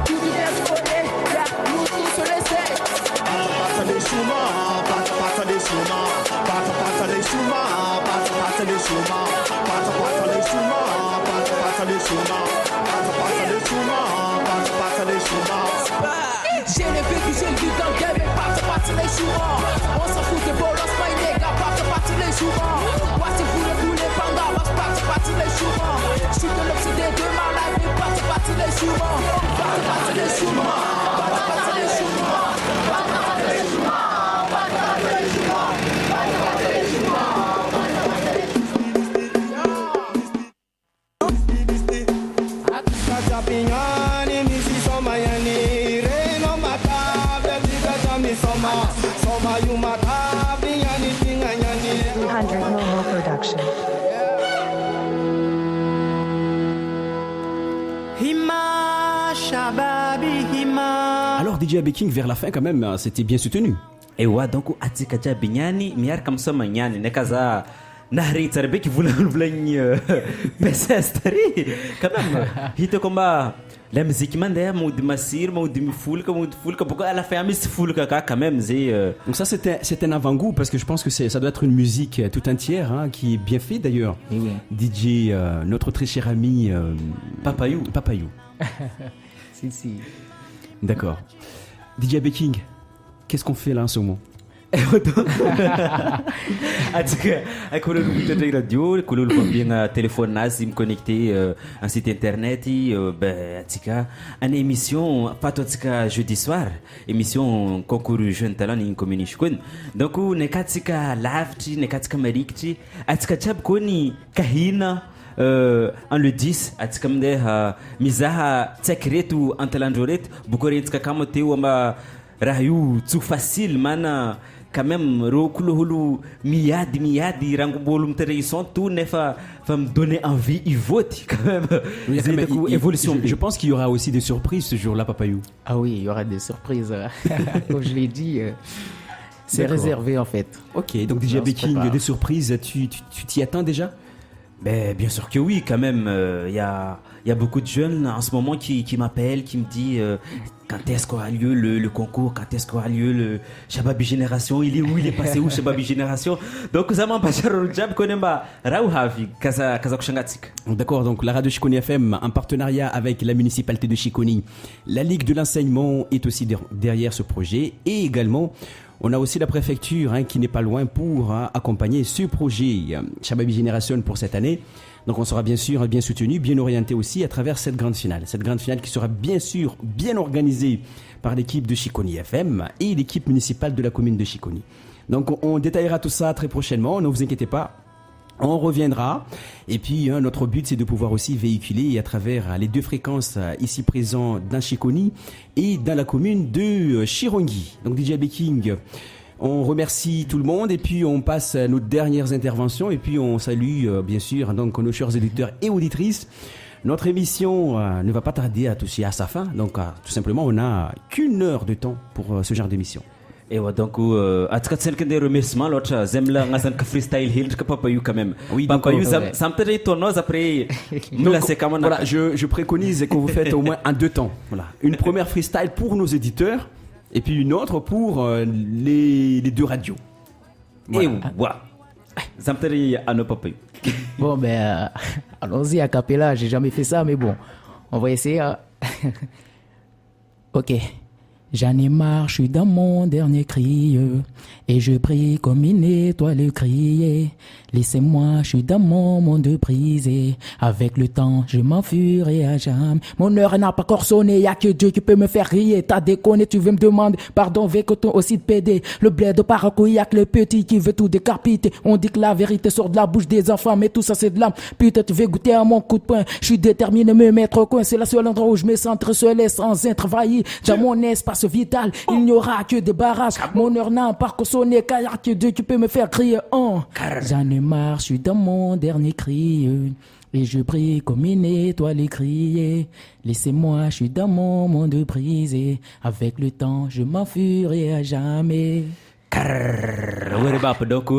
Speaker 10: Tout tu fais, tu connais, car nous tous le sait. Passe les choumans, passe les choumans. Passe les choumans, passe les choumans. Passe les choumans, passe les choumans. Passe les choumans, passe les choumans. J'ai le vécu, j'ai le but dans le game, passe les choumans. On s'en fout de bolos, my nigga, passe les choumans. Voici pour le poulet panda, passe les choumans. Je suis de l'Occident de ma life, passe les choumans. Passe les choumans, passe les choumans. Passe les choumans, passe les choumans. Passe les choumans.
Speaker 12: Production.
Speaker 11: Hima, shababi, hima.
Speaker 2: Alors DJ Abeking, vers la fin quand même, c'était bien soutenu.
Speaker 1: ewa donc atsika jiaby nyany miaraka misoma nyany nekaza nahare tsara be kivolagny PSS tary quand même hitako mba la musique mandeha maody masiro maody mifolaka boko à la fin misy folaka ka quand même zay
Speaker 2: Donc ça c'est un avant-goût parce que je pense que ça doit être une musique tout entière hein, qui est bien faite d'ailleurs.
Speaker 3: Et oui.
Speaker 2: DJ notre très cher ami
Speaker 1: Papayou.
Speaker 3: Si.
Speaker 2: D'accord. DJ Abeking, qu'est-ce qu'on fait là en ce moment?
Speaker 1: atsika akololo mitondray radio kololo fambiagna téléphone nazy miconnecté un site internet atsika une émission pato atsika jeudi soir émission concours jeune talent ny commune Chikony donc nekatsika lavitry nekatsika marikitry atsika jiaby koa ny kahina en le 10 atsika mandeha mizaha tsaiky reto antalandro reto boko rentsika kamo teo amba raha io tsy facile mana quand même ro kulohulu miadi rangobolo mtere son tout nefa va me donner envie y vote quand même. Évolution.
Speaker 2: Je pense qu'il y aura aussi des surprises ce jour-là, Papayou.
Speaker 3: Ah oui, il y aura des surprises. Comme je l'ai dit, c'est réservé en fait.
Speaker 2: Ok, donc DJ Abeking, des surprises, tu t'y attends déjà?
Speaker 1: Ben, bien sûr que oui, quand même. Il y a beaucoup de jeunes en ce moment qui m'appellent, qui me disent quand est-ce qu'aura lieu le concours, quand est-ce qu'aura lieu le Shababi Génération, il est où, il est passé où Shababi Génération. Donc ça m'empêche de job konemba rauhavi kaza kushangatsika.
Speaker 2: D'accord, donc la radio Chikony FM en partenariat avec la municipalité de Chikony, la Ligue de l'enseignement est aussi derrière ce projet et également on a aussi la préfecture qui n'est pas loin pour accompagner ce projet Shababi Génération pour cette année. Donc on sera bien sûr bien soutenu, bien orienté aussi à travers cette grande finale. Cette grande finale qui sera bien sûr bien organisée par l'équipe de Chikony FM et l'équipe municipale de la commune de Chikony. Donc on détaillera tout ça très prochainement, ne vous inquiétez pas. On reviendra et puis notre but c'est de pouvoir aussi véhiculer à travers les deux fréquences ici présentes dans Chikony et dans la commune de Chirongi. Donc DJ Abeking, on remercie tout le monde et puis on passe à nos dernières interventions et puis on salue bien sûr donc nos chers auditeurs et auditrices. Notre émission ne va pas tarder à toucher à sa fin, donc tout simplement on n'a qu'une heure de temps pour ce genre d'émission.
Speaker 1: Et donc atsika tselka des remerciements l'autre zemla ngazan ka freestyle hill ka Papayou quand même.
Speaker 2: Oui,
Speaker 1: Papayou ça me fait tournoise après
Speaker 2: voilà, je préconise que vous faites au moins en deux temps. Voilà, une première freestyle pour nos éditeurs et puis une autre pour les deux radios.
Speaker 1: Voilà. Et voilà. Ça me fait à nos Papayou.
Speaker 3: Bon ben allons-y a cappella, j'ai jamais fait ça mais bon, on va essayer. OK. J'en ai marre, je suis dans mon dernier cri et je prie comme une étoile criée. Laissez-moi, je suis dans mon monde brisé. Avec le temps, je m'enfuirai à jamais. Mon heure n'a pas encore sonné, y'a que Dieu qui peut me faire rire. T'as déconné, tu veux me demander pardon, avec autant aussi de PD. Le blé de Paraco, y'a que le petit qui veut tout décapiter. On dit que la vérité sort de la bouche des enfants, mais tout ça c'est de l'âme. Putain, tu veux goûter à mon coup de poing. Je suis déterminé à me mettre au coin. C'est le seul endroit où je me sens très seul et sans être envahi. Dans mon espace vital, il n'y aura que des barrages. Mon heure n'a pas encore sonné, car y'a que Dieu qui peut me faire crier. J'en ai marre, je suis dans mon dernier cri et je prie comme une étoile criée. Laissez-moi, je suis dans mon monde brisé. Avec le temps, je m'enfuirai à jamais.
Speaker 1: Bon,
Speaker 2: donc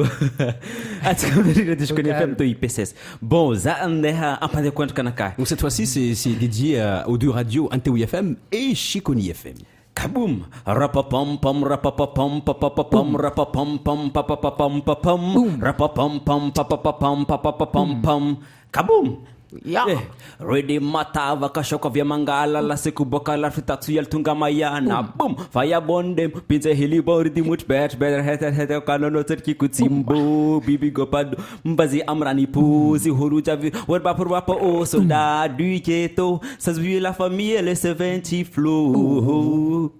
Speaker 2: cette fois-ci c'est dédié aux deux radios Anteo FM et Chikony FM.
Speaker 1: Kaboom! Rapapam pam rapapam papapam rapapam pam papapam papam rapapam pam papapam papapam pam kaboom!
Speaker 3: Yeah.
Speaker 1: Ready mata vakashoka vya mangala la siku boka la fitatsu yal tunga mayana boom fire bondem pinze hili bordi much better heta kanono terki kutsimbo bibi gopado mbazi amrani puzi horuja warba purwapa o soda du keto sazvi la famille les 70 flow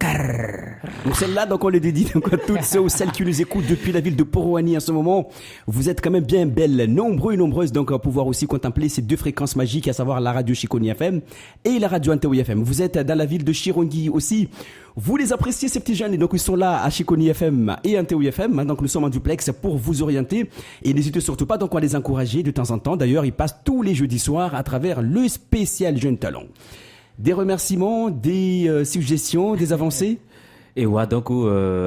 Speaker 2: donc celle-là donc on le dédie donc à toutes ceux ou celles qui nous écoutent depuis la ville de Poroani en ce moment. Vous êtes quand même bien belles, nombreux et nombreuses donc à pouvoir aussi contempler ces deux fréquences magique, à savoir la radio Chikony FM et la radio Anteo FM. Vous êtes dans la ville de Chirongi aussi. Vous les appréciez ces petits jeunes et donc ils sont là à Chikony FM et Anteo FM. Donc nous sommes en duplex pour vous orienter et n'hésitez surtout pas donc à les encourager de temps en temps. D'ailleurs, ils passent tous les jeudis soirs à travers le spécial Jeune Talent. Des remerciements, des suggestions, des avancées?
Speaker 1: ewa donc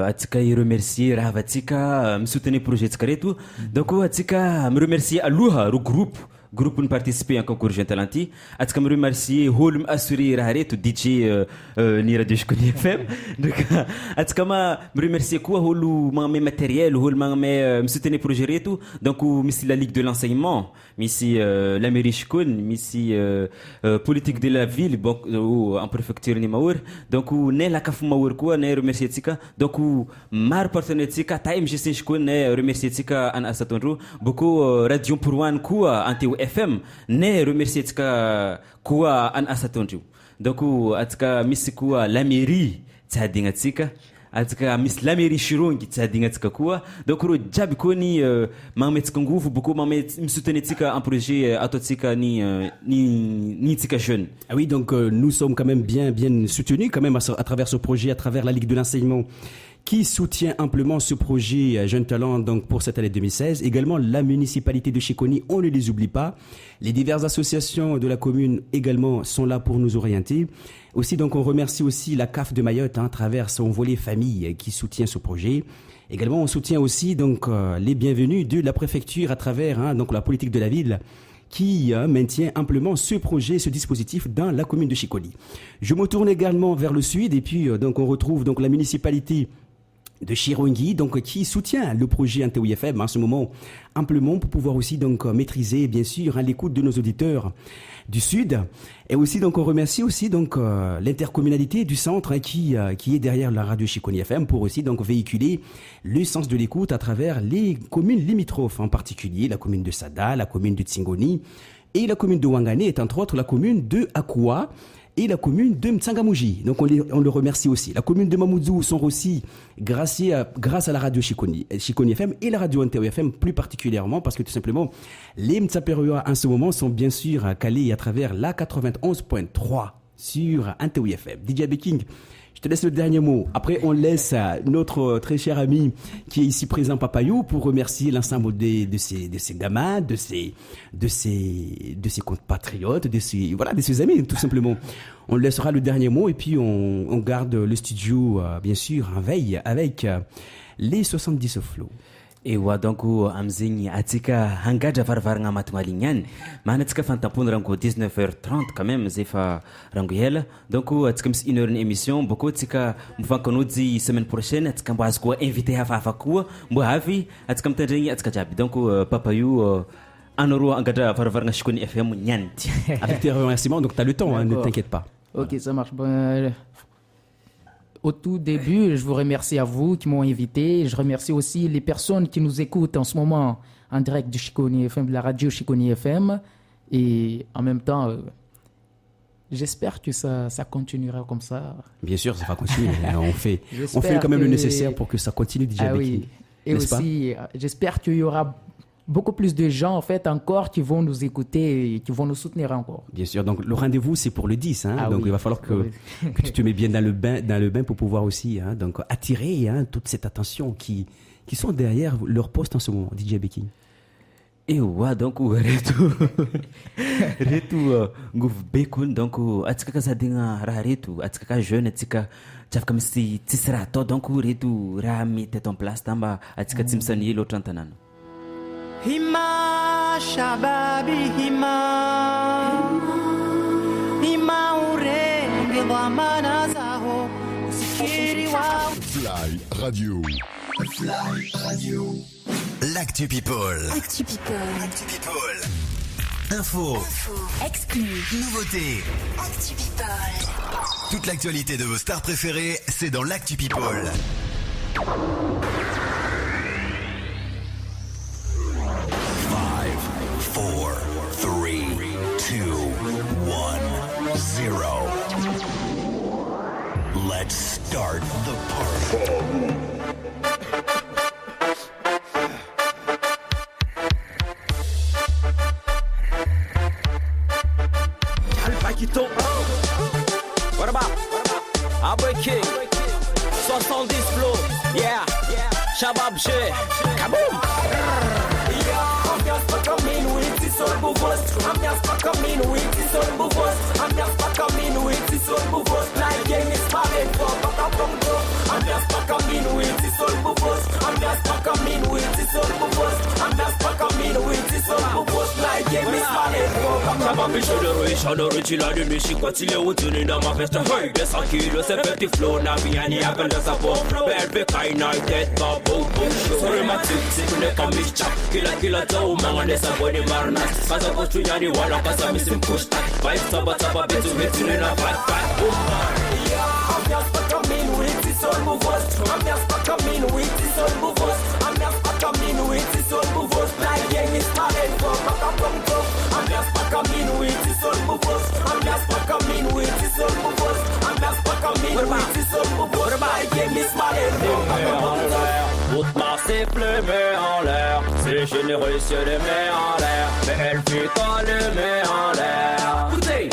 Speaker 1: atsika iremercier raha vatsika misoutenir projet tsika reto donc atsika miremercier aloha ro groupe ny participer en concours Jeune Talent ty atsika miremercier olo miassurer raha reto DJ ny radio Chikoni FM donc atsika miremercier koa olo magname matériel olo magname misoutenir projet reto donc misy la ligue de l'enseignement misy la mairie Chikoni misy politique de la ville en préfecture ny Mahory donc ne lakafo Mahory koa ne remercier tsika donc maro partenaire tsika ta MGC Chikoni ne remercier tsika an asatondro boko radio Poroane koa Anteo FM ne remercier tsika koa an asatondro donc atsika misy koa la mairie tsy hadigna tsika atsika misy la mairie Chirongy tsy hadigna tsika koa donc ro jiaby koa ny magname tsika ngofo boko magname misoutenir tsika en projet ataotsika ni tsika jeune.
Speaker 2: Ah oui, donc nous sommes quand même bien soutenus quand même à travers ce projet, à travers la Ligue de l'enseignement qui soutient amplement ce projet Jeunes Talents donc pour cette année 2016. Également la municipalité de Chikoni, on ne les oublie pas. Les diverses associations de la commune également sont là pour nous orienter. Aussi donc on remercie aussi la CAF de Mayotte à travers son volet famille qui soutient ce projet. Également on soutient aussi donc les bienvenus de la préfecture à travers donc la politique de la ville qui maintient amplement ce projet, ce dispositif dans la commune de Chikoni. Je me tourne également vers le sud et puis donc on retrouve donc la municipalité de Chirongy, donc qui soutient le projet Anteo FM en ce moment amplement pour pouvoir aussi donc maîtriser bien sûr l'écoute de nos auditeurs du sud. Et aussi donc on remercie aussi donc l'intercommunalité du centre qui est derrière la radio Chikoni FM pour aussi donc véhiculer le sens de l'écoute à travers les communes limitrophes, en particulier la commune de Sada, la commune de Tsingoni et la commune de Wangane est entre autres la commune de Akwa et la commune de Mtsangamouji. Donc on le remercie aussi. La commune de Mamoudzou sont aussi grâce à la radio Chikoni FM et la radio Anteo FM plus particulièrement parce que tout simplement les Mtsaperoa en ce moment sont bien sûr calés à travers la 91.3 sur Anteo FM. DJ Baking, je te laisse le dernier mot. Après, on laisse notre très cher ami qui est ici présent, Papayou, pour remercier l'ensemble de ses gamins, de ses compatriotes, de ses amis, tout simplement. On laissera le dernier mot et puis on garde le studio, bien sûr, en veille avec les 70 flots.
Speaker 1: Ewa donc amzegny atsika hangadra varavaragna matognaligny mana atsika fantampony rango 19h30 quand même zay fa rango ela donc atsika misy 1 heure ny émission boko atsika mifankanojy semaine prochaine atsika mbo azo koa invité hafahafa koa mbo avy atsika mitandregny atsika jiaby donc papa io anoro angadra varavaragna Chikoni FM niany ty.
Speaker 2: Avec tes remerciements donc tu as le temps, ne t'inquiète pas.
Speaker 3: Ok, ça marche. Au tout début, je vous remercie à vous qui m'ont invité. Je remercie aussi les personnes qui nous écoutent en ce moment en direct du Chikoni FM, de la radio Chikoni FM. Et en même temps, j'espère que ça continuera comme ça.
Speaker 2: Bien sûr, ça va continuer. on fait quand même le nécessaire pour que ça continue déjà.
Speaker 3: Oui. Et aussi, j'espère qu'il y aura beaucoup plus de gens en fait encore qui vont nous écouter et qui vont nous soutenir encore.
Speaker 2: Bien sûr, donc le rendez-vous c'est pour le 10 donc il va falloir que tu te mets bien dans le bain pour pouvoir aussi donc attirer toute cette attention qui sont derrière leur poste en ce moment. DJ Baking.
Speaker 1: Ewa donc retu nguv bekun donc atsika kazadigna raha retu atsika ka jeune atsika tsafaka misy tsisy raha atao donc retu raha mety en place tamba atsika tsy misany loatra antanana.
Speaker 11: Hima shababi hima urenge dhamana zaho usikiri wa
Speaker 9: Fly Radio.
Speaker 5: L'actu people. Info.
Speaker 6: Exclu.
Speaker 5: Nouveauté.
Speaker 6: Actu People.
Speaker 5: Toute l'actualité de vos stars préférées, c'est dans l'actu people. 5, 4, 3, 2, 1, 0. Let's start the party.
Speaker 12: What about? Aboy King 70 flow, yeah. Shabab J, kaboom. Ambiance pas comme Inuit, ils sont le beau gosse. Ambiance pas comme Inuit, ils sont le beau gosse. Ambiance pas comme Inuit,
Speaker 7: sol buvos. Like gang is married for baka bongo. Ambiance baka minuiti sol buvos. Ambiance baka minuiti sol buvos. Ambiance baka minuiti sol buvos. Like gang is married for baka bongo.
Speaker 12: Shadow chila de mishi kwa tile utuni na mafesta. Hey, desa kilo se feti flow na biani apenda sa po. Berbe kai united ba boom boom. Sorry ma tik ne kami chap. Kila tau manga desa body marnas. Kasa kochu yani wala kasa misim kushta. Vibe taba bitu na fight boom.
Speaker 7: Ambiance baka minuiti sol buvos. Ambiance baka minuiti sol buvos. Ambiance baka minuiti sol buvos. Like gang is married for baka bongo. Ambiance baka minuiti sol buvos. Ambiance baka minuiti sol buvos. Ambiance baka minuiti sol buvos. Like gang is married for baka bongo.
Speaker 12: Toute masse le met en l'air. C'est généreux, c'est le met en l'air. Mais elle fait pas le met en l'air. Écoutez,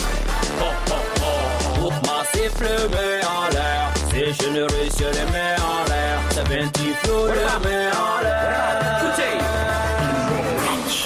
Speaker 12: toute masse le met en l'air. C'est généreux, c'est le met en l'air. C'est 20 flots le met en l'air. Écoutez.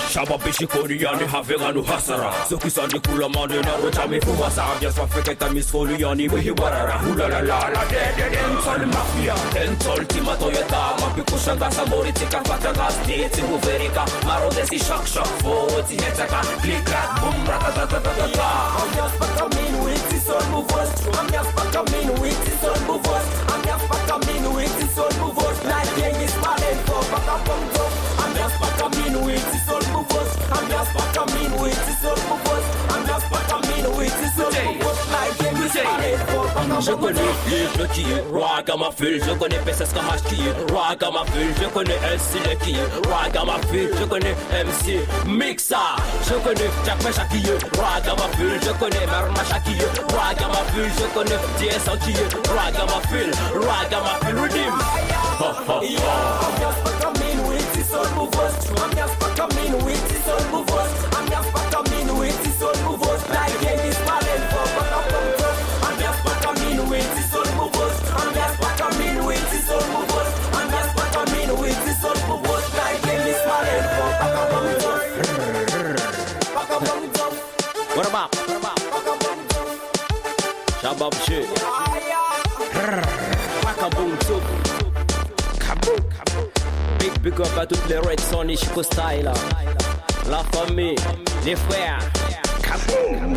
Speaker 12: Shaba bishi koriani haveganu hasara. Soki sandi kula mande na rotami fuwasa. Ambiance wafeketa misfoliani wihi warara. Hulala la la de dentol mafia. Dentol tima Toyota. Mapiku shanga samori tika fatagas. Diti huverika. Maro desi shak Foti hetaka. Klikrat boom ratatatatata.
Speaker 7: Ambiance baka minuiti sol buvos. Ambiance baka minuiti sol buvos. Ambiance baka minuiti sol buvos. Like gang is married for baka bongo. Ambiance baka minuiti sol buvos. Ambiance baka minuiti sol buvos. Ambiance baka minuiti sol buvos. Like gang is married for baka bongo.
Speaker 12: Je connais le qui est Roi Gamafil. Je connais PSS Kamash qui est Roi Gamafil. Je connais LC qui est Roi Gamafil. Je connais MC Mixa. Je connais Jack Mecha qui est Roi Gamafil. Je connais Marmacha qui est Roi Gamafil. Je connais DSL qui est Roi Gamafil. Roi Gamafil Redeem.
Speaker 7: Ambiance baka minuiti sol buvos. Ambiance baka minuiti sol buvos. Ambiance baka minuiti sol buvos. Like gang is married for baka bongo. Ambiance baka minuiti sol buvos. Ambiance baka minuiti sol buvos. Ambiance baka minuiti sol buvos. Like gang is married for baka bongo. Baka bongo.
Speaker 12: What about?
Speaker 7: Baka bongo.
Speaker 12: Shabab shit. Baka bongo. Big up à toutes les Red Son et Chico Style. La famille, les frères. Kaboom.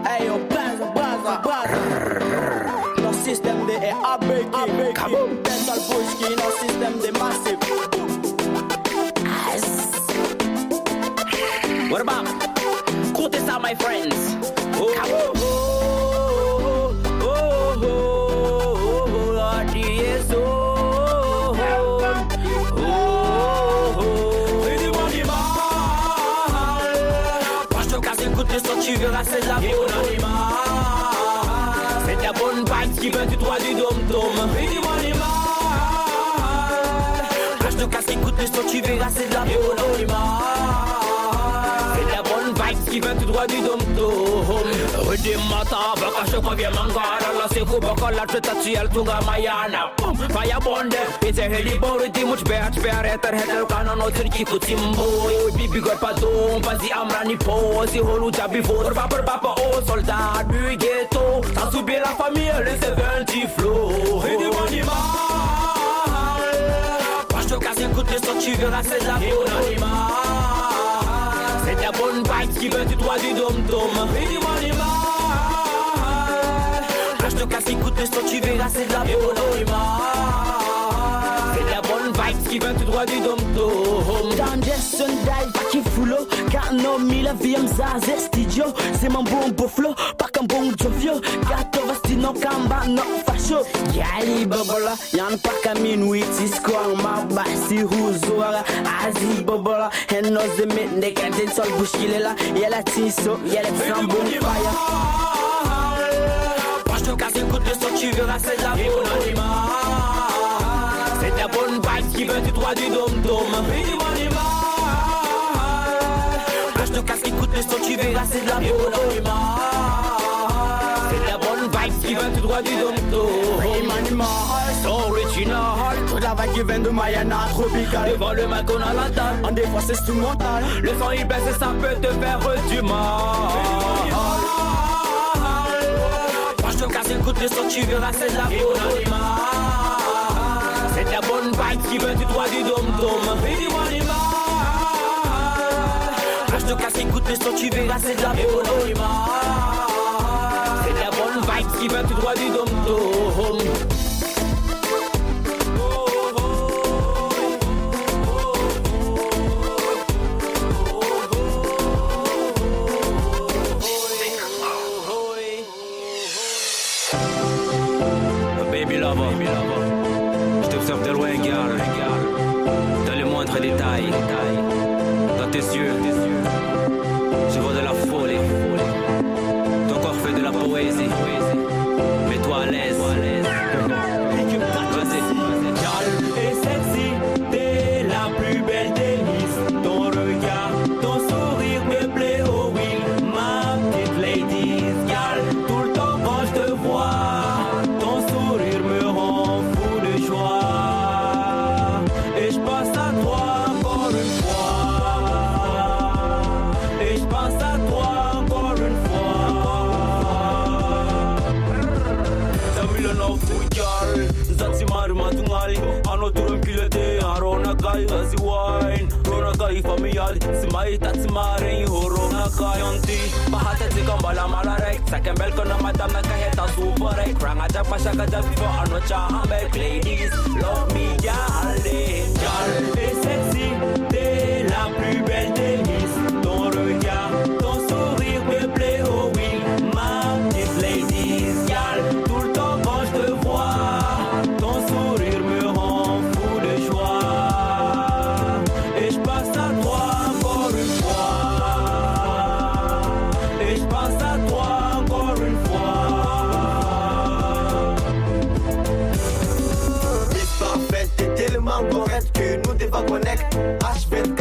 Speaker 11: Hey yo, blaza. Nos système de ABK. Kaboom. Pencil push qui nos système de massif.
Speaker 12: What about? Kote ça, my friends. Kaboom.
Speaker 11: Tu verras c'est de la bonne animal. C'est de la bonne vibe qui vient du droit du dom-dom. Dis-moi animal. Lâche de casque, écoute le son, tu verras c'est de la bonne animal. C'est de la bonne vibe qui vient du droit du dom-dom.
Speaker 12: Redimata, baka shoko vya mangara. La seku baka la tati al tunga mayana. Fire bonde, it's a heli bori di much bear heter kanon o turki kutimbo. Bibi gor padon, pazi amrani po. Si holu jabi vor, papa o soldat du ghetto. Ça subit la famille, le 70 flow.
Speaker 11: Et des animal. Lâche de casque, écoute le son, tu verras c'est de la bonne animal. C'est de la bonne vibe qui vient du droit du dom-dom. Et dis-moi animal. Lâche de casque, écoute le son, tu verras c'est de la bonne animal. C'est de la bonne vibe qui vient du droit du dom-dom.
Speaker 13: Dans Jason Dive qui foulot. Car non, mille viam zaze studio. C'est mon bon flow, pas qu'un bon jovio. Gato vastino kamba no fasho. Yali bobola, yan pa kamin witi squang ma basi huzoara. Azi bobola, hen no zemit ne kantin sol bushkilela. Yala tiso, yala flambo fire.
Speaker 11: Lâche de casque, écoute le son, tu verras c'est de la bonne animal. C'est de la bonne vibe qui vient du droit du dom-dom. Dis-moi animal. Lâche de casque, écoute le son, tu verras c'est de la bonne animal.
Speaker 12: vient tout droit du dompto.
Speaker 13: Rime animal,
Speaker 12: original.
Speaker 13: toute la vague qui vient de Mayana tropical.
Speaker 12: Devant le Mac on a la dalle.
Speaker 13: En défense c'est instrumental.
Speaker 12: Le son il baisse et ça peut te faire du mal. Quand je te casse écoute le son tu verras c'est de la bonne animal. C'est de la bonne vibe qui vient tout droit du dom-tom. Quand je te casse écoute le son tu verras c'est de la bonne animal. C'est de la bonne vibe qui vient tout droit du dom-tom.
Speaker 14: Baby lover, je t'observe de loin, girl. Dans les moindres détails, dans tes yeux, je vois de la folie. Ton corps fait de la poésie. Mets-toi à l'aise. Vas-y.
Speaker 12: Girl et sexy, t'es la plus belle des miss. Ton regard, ton sourire me plaît, oh oui, ma petite lady. Girl, tout le temps quand je te vois, ton sourire me rend fou de joie. Et je pense à toi encore une fois. Et je pense à toi encore une fois. T'as mis le nom fou, girl. Zatimari matungali, anoturum pilete, aronakai, asi wine, ronakai familial, simai tatimare, horonakai onti. Bahata tikambala malarek, sakembel kona madam na kaheta superek, rangajak pashakajak before anocha ambek. Ladies, love me, darling. Girl, t'es sexy, t'es la plus belle des miss. Ton regard, ton sourire me plaît, oh oui, ma petite ladies. Girl, tout le temps quand je te vois, ton sourire me rend fou de joie. Et je pense à toi encore une fois. Et je pense à toi encore une fois.
Speaker 15: Miss Parfaite, t'es tellement correcte que nous devons connecter. H24